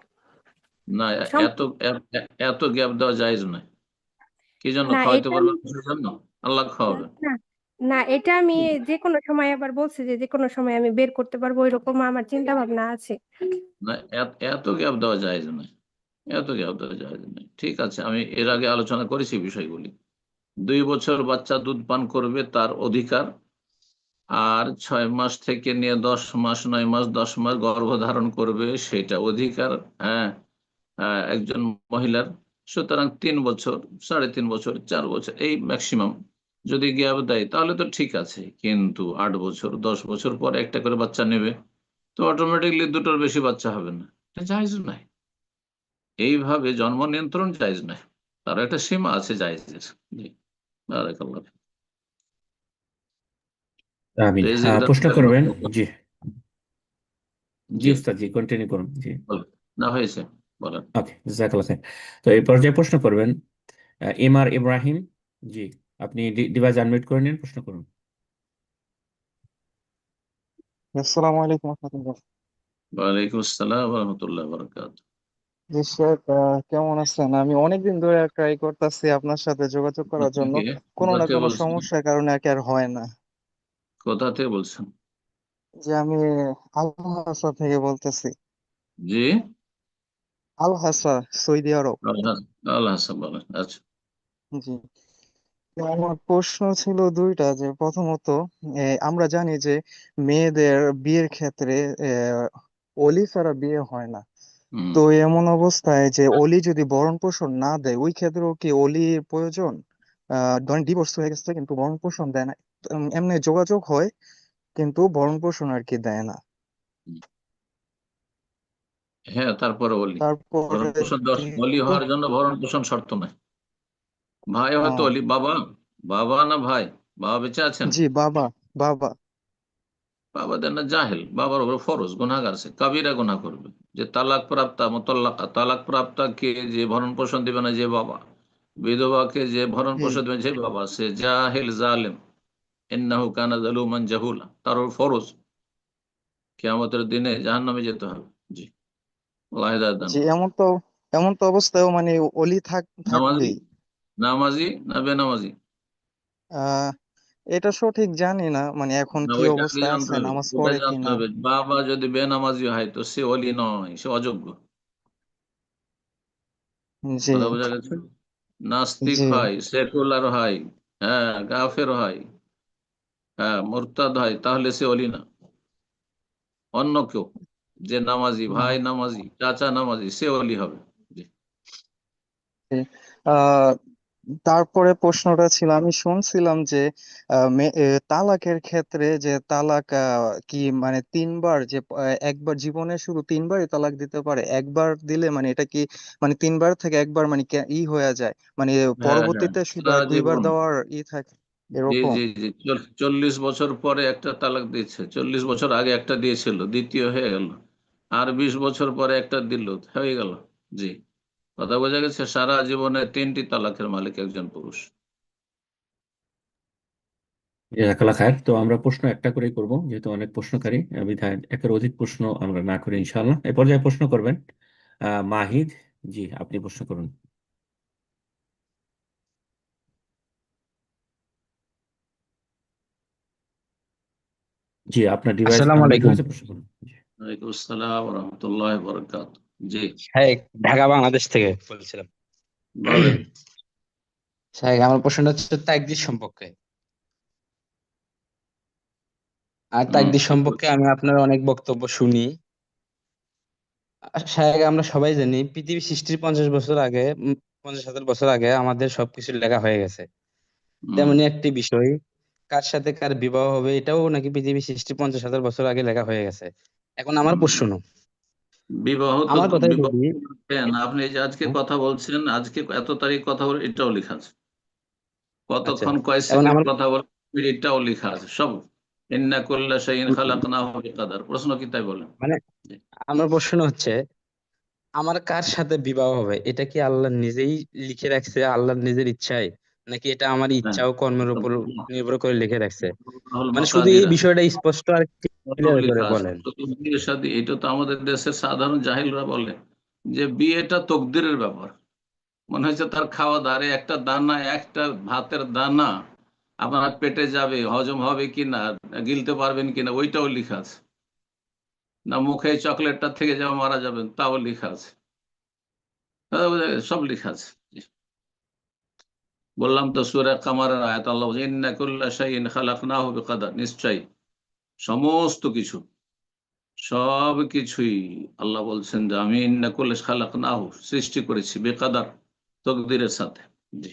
না, এত এত গ্যাপ দেওয়া জায়েজ নয়। কি জন্য? না খাওয়াইতে এটা পারবেন না জন্য? আল্লাহ খাওয়াবেন। না না এটা আমি যে কোনো সময়, আবার বলছে যে কোনো সময় আমি বের করতে পারবো, এরকম আমার চিন্তা ভাবনা আছে। না, এত গ্যাপ দেওয়া জায়েজ নয়। এত গ্যাপ দেওয়া জায়েজ নয়। ঠিক আছে, আমি এর আগে আলোচনা করেছি বিষয়গুলি। 2 বছর বাচ্চা দুধ পান করবে, তার অধিকার। আর 6 মাস থেকে নিয়ে 10 মাস, 9 মাস, 10 মাস গর্ভধারণ করবে, সেটা অধিকার। হ্যাঁ, একজন মহিলার। সুতরাং 3 বছর, 3.5 বছর, 4 বছর, এই ম্যাক্সিমাম যদি গ্যাপ দেয় তাহলে তো ঠিক আছে। কিন্তু 8 বছর, 10 বছর পর একটা করে বাচ্চা নেবে, তো অটোমেটিকলি দুটোর বেশি বাচ্চা হবে না, এটা জায়েজ নাই। এইভাবে জন্ম নিয়ন্ত্রণ জায়েজ নাই। তার একটা সীমা আছে জায়েজের। জি, বারাকাল্লাহ। আমিন। তো এই যে এটা প্রশ্ন করবেন। জি জি জি উস্তাদ, জি কন্টিনিউ করুন। জি বলেন। না হয়েছে, বলেন। ওকে, জাজাকাল্লাহ খাইর। তো এই পর্যায়ে প্রশ্ন করবেন এমআর ইব্রাহিম। জি, আপনি ডিভাইস আনমিউট করে নিন, প্রশ্ন করুন। আসসালামু আলাইকুম রহমতুল্লাহ। ওয়ালাইকুম আসসালাম ওয়া রাহমাতুল্লাহি ওয়া বারাকাতুহু। জি শেখ, কেমন আছেন? আমি অনেকদিন ধরে ট্রাই করতেছি আপনার সাথে যোগাযোগ কোথা করার জন্য, থেকে কোনো কোথা না থেকে কোনো বলছেন? সমস্যার কারণে আর কি আর হয় না। কোথা থেকে বলছেন? যে আমি আল হাসা থেকে বলতেছি। জি, আল হাসা, সৌদি আরব। আল্লাহ আল্লাহ হাসান বলেন। আচ্ছা, জি, তো আমার প্রশ্ন ছিল দুইটা। যে প্রথমত, আমরা জানি যে মেয়েদের বিয়ের ক্ষেত্রে অলি ছাড়া বিয়ে হয় না। হুম। তো এমন অবস্থায় যে অলি যদি ভরণ পোষণ না দেয়, ওই ক্ষেত্রেও কি অলির প্রয়োজন? ধরেন ডিভোর্স হয়ে গেছে কিন্তু ভরণ পোষণ দেয় না, এমনি যোগাযোগ হয় কিন্তু ভরণ পোষণ আর কি দেয় না। হ্যাঁ, তারপরে অলি তারপরে ভরণ পোষণ দশ অলি দ্বিতীয়, হওয়ার জন্য ভরণ পোষণ শর্ত নয়। ভাই হয়তো আহ, অলি, বাবা, বাবা না ভাই, বাবা বেঁচে আছেন, জি বাবা, বাবা। বাবা দেন না, জাহেল, বাবার উপর ফরজ, গুনাহগার, সে কাবিরা গুনাহ করবে। যে তালাক প্রাপ্তা মুতাল্লাকা, তালাক প্রাপ্তাকে যে ভরণ পোষণ দিবে না যে বাবা, বিধবাকে যে ভরণ জি পোষণ দেবে যে বাবা, সে জাহেল জালেম। ইন্নাহু কানা যালুমান জাহুলা, তার উপর ফরজ কিয়ামতের দিনে জাহান্নামে যেতে হবে। জি, আল্লাহ হিদায়াত দান জি, করুন। এমন তো অবস্থায়ও মানে অলি নামাজি, থাকবেই। নামাজি না বেনামাজি? আহ এটা সঠিক জানি না, মানে এখন না, কি ওইটা আগে অবস্থায় জানতে আছে, হবে, নামাজ ওটা পড়ে কি জানতে না। হবে। বাবা যদি বেনামাজি হয় তো সে অলি নয়, সে অযোগ্য। জি কথা বোঝা গেছে? নাস্তিক জি হয়, সেকুলার হয়, হ্যাঁ কাফের হয়, হ্যাঁ মুরতাদ হয়, তাহলে সে অলি না। অন্য কেউ, যে নামাজি, হুম, ভাই নামাজি, চাচা নামাজি, সে অলি হবে। জি। জি। আহ তারপরে প্রশ্নটা ছিল, আমি শুনছিলাম যে তালাকের ক্ষেত্রে যে তালাক কি মানে তিনবার, যে একবার জীবনে শুধু তিনবারই তালাক দিতে পারে, একবার দিলে মানে এটা কি মানে তিনবার থেকে একবার মানে হয়ে যায়, মানে হ্যাঁ হ্যাঁ, পরবর্তীতে শুধু আর সারা দুইবার জীবন। দেওয়ার থাকে জি এরকম। জি জি, 40 বছর পরে একটা তালাক দিচ্ছে, 40 বছর আগে একটা দিয়েছিল, দ্বিতীয় হয়ে গেল। আর 20 বছর পরে একটা দিল, হয়ে গেল। জি, কথা বোঝা গেছে? সারা জীবনে 3টি তালাকের মালিক একজন পুরুষ। জাজাকাল্লাহ খায়ের। তো আমরা প্রশ্ন একটা করেই করব, যেহেতু অনেক প্রশ্নকারী, বিধায় একের অধিক প্রশ্ন আমরা না করি ইনশাআল্লাহ। এই পর্যায়ে প্রশ্ন করবেন মাহিদ। জি, আপনি প্রশ্ন করুন। জি, আপনার ডিভাইস আসসালামু আনমিউট আলাইকুম। হয়েছে, প্রশ্ন করুন। জি ওয়ালাইকুম আসসালাম ওয়া রাহমাতুল্লাহি ওয়া বারাকাতুহু। জি, শাহেক, ঢাকা বাংলাদেশ থেকে বলছিলাম। বলেন। শাহেক, আমার প্রশ্নটা হচ্ছে তাকদীর সম্পর্কে। আর হুম, তাকদীর সম্পর্কে আমি আপনার অনেক বক্তব্য শুনি। শাহেক, আমরা সবাই জানি পৃথিবী সৃষ্টির 50 বছর আগে, 50,000 বছর আগে আমাদের সবকিছু লেখা হয়ে গেছে। হুম, তেমনি একটি বিষয়, কার সাথে কার বিবাহ হবে এটাও নাকি পৃথিবী সৃষ্টির 50,000 বছর আগে লেখা হয়ে গেছে। এখন আমার হুম। প্রশ্ন, বিবাহ তো, আমার কথাই বিবাহ বলি। দেন আপনি, এই যে আজকে কথা বলছেন, আজকে এত তারিখ কথা বলে, এটাও লেখা আছে। আচ্ছা, কতক্ষণ কয় এখন সেকেন্ড আমার কথা বলে, এটাও লেখা আছে সব। ইন্না কুল্লা শাইইন খালাকনাহু বিকাদার। প্রশ্ন কি তাই? বলেন। মানে আমার প্রশ্ন হচ্ছে, আমার কার সাথে বিবাহ হবে এটা কি আল্লাহ নিজেই লিখে রাখছে, আল্লাহর নিজের ইচ্ছায়, নাকি এটা আমার হ্যাঁ, ইচ্ছা ও কর্মের উপর নির্ভর করে লিখে রাখছে? মানে শুধু এই মাকাদিরা বিষয়টা স্পষ্ট আর সব ক্লিয়ার করে লেখা আছে। বলেন। শুধু বিয়ে শাদী, এটা তো আমাদের দেশের সাধারণ জাহিলরা বলে যে বিয়েটা তকদিরের ব্যাপার। মনে হচ্ছে তার খাওয়া দাঁড়ে একটা দানা, একটা ভাতের দানা আপনার পেটে যাবে, হজম হবে কিনা, গিলতে পারবেন কিনা, ওইটাও লেখা আছে। না মুখে চকলেটটা থেকে যাবে, মারা যাবেন, তাও লেখা আছে। সব লেখা আছে। বললাম তো সূরা কামারের আয়াত, আল্লাহ বলছেন ইন্না কুল্লা শাইইন খালাকনাহু বিকাদার। নিশ্চয়ই সমস্ত কিছু, সব কিছুই আল্লাহ বলছেন যে আমি ইন্না কুল্লা খালাকনাহু, সৃষ্টি করেছি, বেকাদার, তকদিরের সাথে। জি,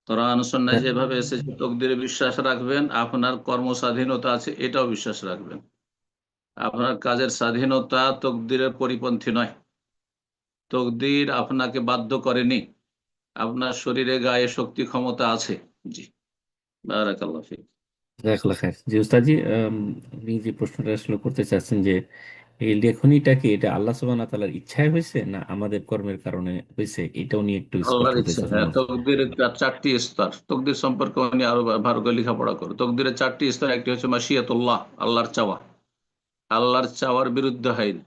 কোরআন সুন্নাহ যেভাবে এসেছে তকদিরে বিশ্বাস রাখবেন, আপনার কর্ম স্বাধীনতা আছে এটাও বিশ্বাস রাখবেন। আপনার কাজের স্বাধীনতা তকদিরের পরিপন্থী নয়। তকদির আপনাকে বাধ্য করেনি, আপনার শরীরে গায়ে শক্তি ক্ষমতা আছে। জি, বারাকাল্লাহ ফিক। জাযাকাল্লাহ খায়ের। জি উস্তাদজি, আপনি যে প্রশ্নটা আসলে করতে চাচ্ছেন যে এই লেখনীটা কি এটা আল্লাহ সুবহানাহু ওয়া তাআলার ইচ্ছায় হয়েছে না আমাদের কর্মের কারণে হয়েছে, এটাও নিয়ে একটু স্পষ্ট আল্লাহর হতে ইচ্ছা। চাচ্ছেন। হ্যাঁ, তকদিরের চারটি স্তর। তকদির সম্পর্কে উনি আরো ভালো করে লেখাপড়া করো। তকদিরের চারটি স্তর। একটি হচ্ছে মাশিয়াতুল্লাহ, আল্লাহর চাওয়া। আল্লাহর চাওয়ার বিরুদ্ধে হয় না।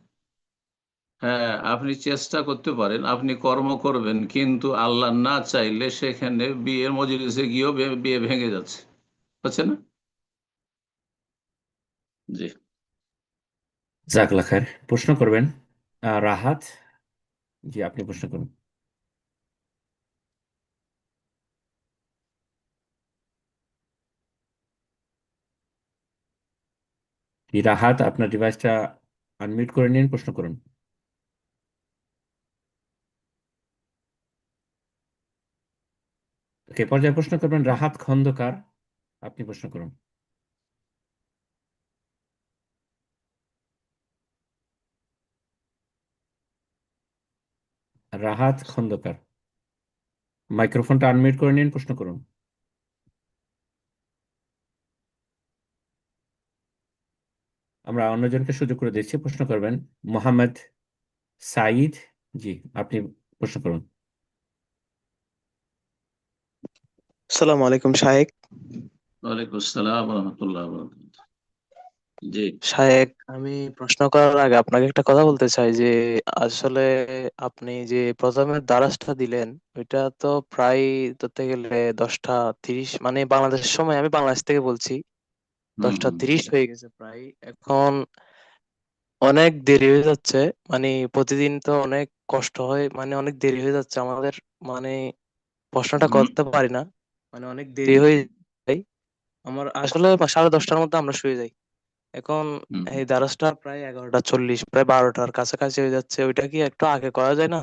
হ্যাঁ, আপনি চেষ্টা করতে পারেন, আপনি কর্ম করবেন, কিন্তু আল্লাহ না চাইলে সেখানে বিয়ের মজলিসে গিয়েও বিয়ে ভেঙে যাচ্ছে, হচ্ছে না? জি। জাযাকাল্লাহ খায়ের। প্রশ্ন করবেন রাহাত। জি, আপনি প্রশ্ন করুন। কি রাহাত, আপনার ডিভাইসটা আনমিউট করে নিন, প্রশ্ন করুন। ওকে, পর্যায়ে প্রশ্ন করবেন রাহাত খন্দকার, আপনি প্রশ্ন করুন। রাহাত খন্দকার, মাইক্রোফোনটা আনমিউট করে নিন, প্রশ্ন করুন। আমরা অন্যজনকে সুযোগ করে দিচ্ছি, প্রশ্ন করবেন মোহাম্মদ সাঈদ। জি, আপনি প্রশ্ন করুন। আসসালামু আলাইকুম শাহেক। ওয়ালাইকুম আসসালাম ওয়া রাহমাতুল্লাহি ওয়া বারাকাতুহু। জি। শাহেক, আমি প্রশ্ন করার আগে আপনাকে একটা কথা বলতে চাই যে আসলে আপনি যে প্রথমে দ্বারাজটা দিলেন ওইটা তো প্রায় ধরতে গেলে 10টা 30, মানে বাংলাদেশের সময়, আমি বাংলাদেশ থেকে বলছি, হুম 10টা 30 হয়ে গেছে প্রায়। এখন অনেক দেরি হয়ে যাচ্ছে, মানে প্রতিদিন তো অনেক কষ্ট হয়, মানে অনেক দেরি হয়ে যাচ্ছে আমাদের, মানে প্রশ্নটা হুম করতে পারি না, মানে অনেক দেরি হয়ে যায়। আমার আসলে 10:30টার মধ্যে আমরা শুয়ে যাই। এখন হুম। এই দ্বারসটা প্রায় 11টা 40, প্রায় 12টার কাছাকাছি হয়ে যাচ্ছে, ওইটা কি একটু আগে করা যায় না?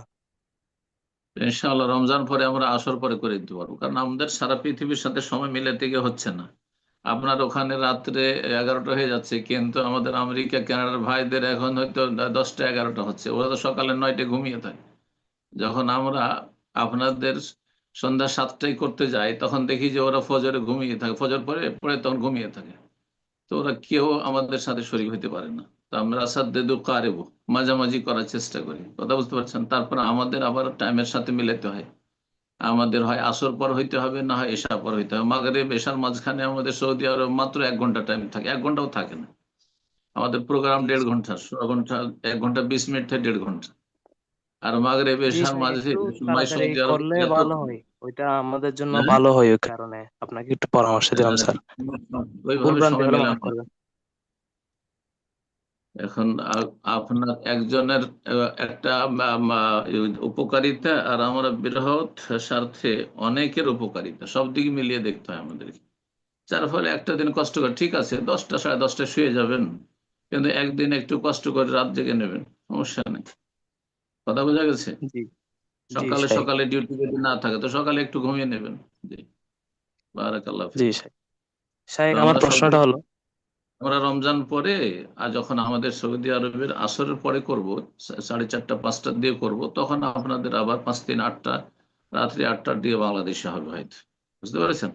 ইনশাআল্লাহ রমজান পরে আমরা আসর পরে করে দিতে পারবো, কারণ আমাদের সারা পৃথিবীর সাথে সময় মিলাতে গিয়ে হচ্ছে না। আপনার ওখানে রাত্রে 11টা হয়ে যাচ্ছে, কিন্তু আমাদের আমেরিকা কানাডার ভাইদের এখন হয়তো 10টা 11টা হচ্ছে। ওরা তো সকালে 9টায় ঘুমিয়ে থাকে। যখন আমরা আপনাদের সন্ধ্যা 7টায় করতে যাই, তখন দেখি যে ওরা ফজরে ঘুমিয়ে থাকে, ফজর পরে পরে তখন ঘুমিয়ে থাকে। তো ওরা কেউ আমাদের সাথে শরীক হতে পারে না। তো আমরা সাদ্দেদু কারেবু, মাঝামাঝি করার চেষ্টা করি। কথা বুঝতে পারছেন? তারপর আমাদের আবার টাইমের সাথে মিলাতে হয়। আমাদের হয় আসর পর হইতে হবে, না হয় এশা পর হইতে হবে। মাগরিব এশার মাঝখানে আমাদের সৌদি আরব মাত্র 1 ঘন্টা টাইম থাকে, 1 ঘন্টাও থাকে না। আমাদের প্রোগ্রাম জি 1.5 ঘন্টা, 16 ঘন্টা, 1 ঘন্টা 20 মিনিট থেকে 1.5 ঘন্টা। আর মাগরিব জি এশার শাহেক, মাঝে একটু সময় তাড়াতাড়ি সৌদি আরবে করলে এত। ভালো হয়, ওইটা আমাদের জন্য হ্যাঁ, ভালো হয়, ওই কারণে আপনাকে একটু পরামর্শ দিলাম স্যার। ভুল ওইভাবে ভ্রান্তি সময় হলে মাফ মিলানো। করবেন। এখন আপনার একজনের একটা উপকারিতা, আর আমরা বৃহৎ স্বার্থে অনেকের উপকারিতা, সব দিক মিলিয়ে দেখতে হয় আমাদেরকে। যার ফলে একটা দিন কষ্ট করে, ঠিক আছে 10টা 10:30 শুয়ে যাবেন, কিন্তু একদিন একটু কষ্ট করে রাত জেগে নেবেন, সমস্যা নেই। কথা বোঝা গেছে? জি জি সকালে শাহেক। সকালে ডিউটি যদি না থাকে তো সকালে একটু ঘুমিয়ে নেবেন। জি, বারাকাল্লাহ জি ফিক। শাহেক। তো শাহেক, আমার আমরা প্রশ্নটা হলো, আমরা রমজান পরে, আর যখন আমাদের সৌদি আরবের আসরের পরে করব, 4:30 5টার দিয়ে করব, তখন আপনাদের আবার 5 3 8টা, রাত্রি 8টার দিয়ে বাংলাদেশে হবে হয়তো। বুঝতে পেরেছেন?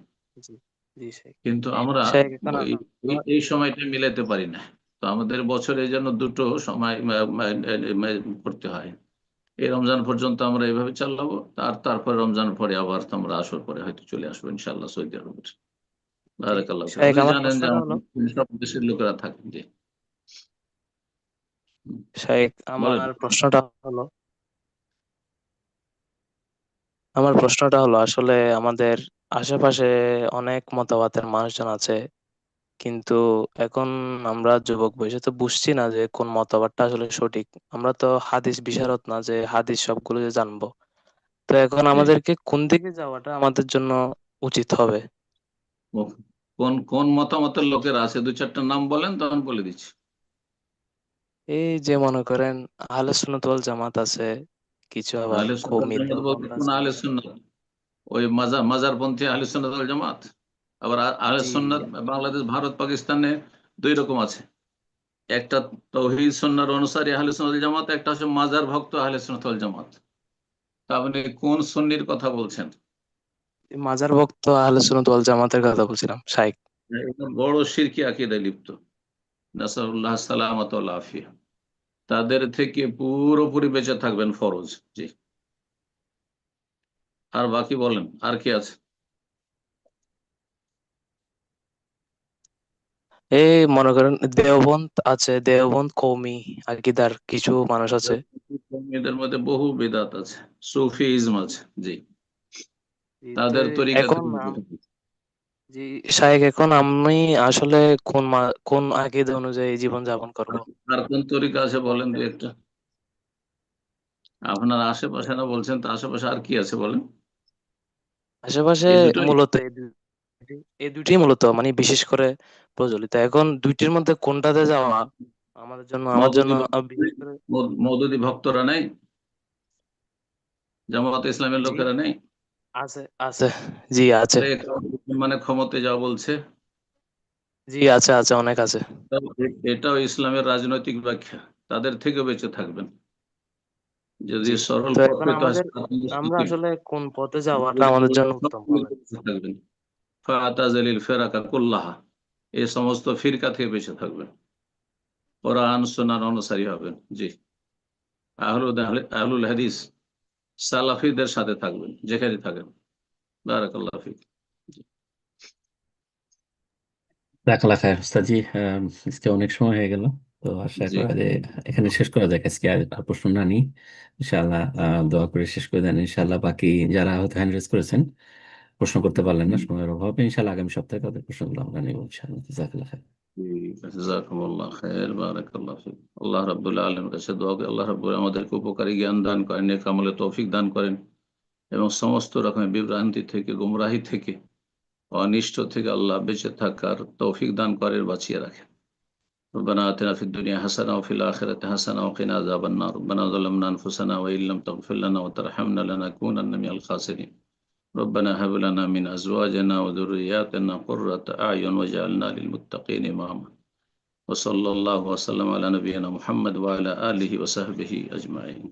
জি জি শাহেক। কিন্তু আমরা শাহেক, এখন ওই এই সময়টা মিলাতে পারি না। তো আমাদের বছরে যেন দুটো সময় করতে হয়। এই রমজান পর্যন্ত আমরা এইভাবে চালাবো, তারপরে রমজান পরে আবার আমরা আসর পরে হয়তো চলে আসবো ইনশাআল্লাহ সৌদি আরবের। জি বারাকাল্লাহ ফিক। শাহেক, আপনি আমার জানেন যে প্রশ্নটা হলো, আমাদের সব দেশের লোকেরা থাকেন। জি, শাহেক বলেন। আমার প্রশ্নটা হলো আসলে আমাদের আশেপাশে অনেক মতবাদের মানুষজন আছে, কিন্তু এখন আমরা যুবক বয়সে তো বুঝছি না যে কোন মতবাদটা আসলে সঠিক। আমরা তো হাদিস বিশারদ না যে হাদিস সবগুলো যে জানবো। তো এখন জি। আমাদেরকে কোন দিকে যাওয়াটা আমাদের জন্য উচিত হবে? কোন কোন মতামতের লোকেরা আছে, 2 4টা নাম বলেন, তখন বলে দিচ্ছি। এই যে মনে করেন আহলে সুন্নাত ওয়াল জামাত আছে, কিছু আবার আহলে খুব সুন্নাত জামাত বলতে মিথ্যাবাদ কোন আছে। আহলে সুন্নাত? ওই মাজারপন্থী আহলে সুন্নাত ওয়াল জামাত? আবার আহলে জি সুন্নাত বাংলাদেশ, ভারত, পাকিস্তানে 2 রকম আছে। একটা তৌহিদ সুন্নাহর অনুসারী আহলে সুন্নাত ওয়াল জামাত, একটা হচ্ছে মাজার ভক্ত আহলে সুন্নাত ওয়াল জামাত। তা আপনি কোন সুন্নির কথা বলছেন? মাজার ভক্ত আহলে সুন্নাত ওয়াল জামাতের কথা বলছিলাম শাইখ। এটা বড় শিরকি আকীদায় লিপ্ত, নাসাল্লাহ সালামাত ওয়াল আফিয়া। তাদের থেকে পুরোপুরি বেঁচে থাকবেন ফরজ। জি, আর বাকি বলেন, আর কি আছে? এই মনে করেন দেওবন্দ আছে, দেওবন্দ কওমি আকীদার কিছু মানুষ আছে। এদের মধ্যে বহু বিদাত আছে, সুফিইজম আছে। জি, জি, তো তাদের তরিকা এখন থেকে জি শাইখ, এখন আমি আসলে কোন আকীদা অনুযায়ী জীবন যাপন করব? আর কোন তরিকা আছে বলেন দু একটা। আপনার আশেপাশে না বলছেন, তো আশেপাশে আর কি আছে বলেন। আশেপাশে এই দুটোই মূলত এই দুইটাই মূলত মানে বিশেষ করে প্রচলিত। এখন দুইটির মধ্যে কোনটাতে যাওয়া আমার জন্য বিশেষ করে। মওদুদি ভক্তরা নেই, জামাত ইসলামের জি লোকেরা নেই? আছে, আছে, জি আছে, মানে ক্ষমতায় যাওয়া বলছে। জি আছে, আছে, অনেক আছে। এটাও ইসলামের রাজনৈতিক ব্যাখ্যা। তাদের থেকে বেঁচে থাকবেন। যদি জি, সরল তো এখন পথে আমরা আসলে কোন পথে যাওয়াটা আমাদের জন্য উত্তম হবে? থাকবেন। ফাতাজিলিল ফিরাকা কুল্লাহা, এই সমস্ত ফিরকা থেকে বেঁচে থাকবেন, কোরআন সুন্নাহর অনুসারী হবেন। জি, আহলুল হাদিস সালাফিদের সাথে থাকবেন যেখানে থাকেন। বারাকাল্লাহু ফিক। জাযাকাল্লাহ খায়ের উস্তাদজি। আজকে অনেক সময় হয়ে গেল, তো আশা জি, করা যে এখানে শেষ করা যাক। আজকে আর প্রশ্ন না নিই, ইনশাআল্লাহ দোয়া করে শেষ করে দেন ইনশাআল্লাহ। বাকি যারা হয়তো হ্যান্ড রেজ করেছেন, প্রশ্ন করতে পারলেন না সময়ের অভাবে, ইনশাআল্লাহ আগামী সপ্তাহে তাদের প্রশ্নগুলো আমরা নেব ইনশাআল্লাহ। জাযাকাল্লাহ খায়ের। ঠিক আছে, জাযাকুমুল্লাহ খায়ের, বারাকাল্লাহু ফিক। আল্লাহ রাব্বুল আলামিনের কাছে দোয়া করি, আল্লাহ রাব্বুল আমাদেরকে উপকারী জ্ঞান দান করেন, নেক আমলে তৌফিক দান করেন, এবং সমস্ত রকমের বিভ্রান্তি থেকে, গুমরাহি থেকে, অনিষ্ট থেকে আল্লাহ বেঁচে থাকার তৌফিক দান করেন, বাঁচিয়ে রাখেন। ربنا آتنا في الدنيا حسنة وفي الآخرة حسنة وقنا عذاب النار. ربنا ظلمنا أنفسنا وإن لم تغفر لنا وترحمنا لنكونن من الخاسرين. ربنا هب لنا من أزواجنا وذرياتنا قرة أعين واجعلنا للمتقين إماما. وصلى الله وسلم على نبينا محمد وعلى آله وصحبه أجمعين.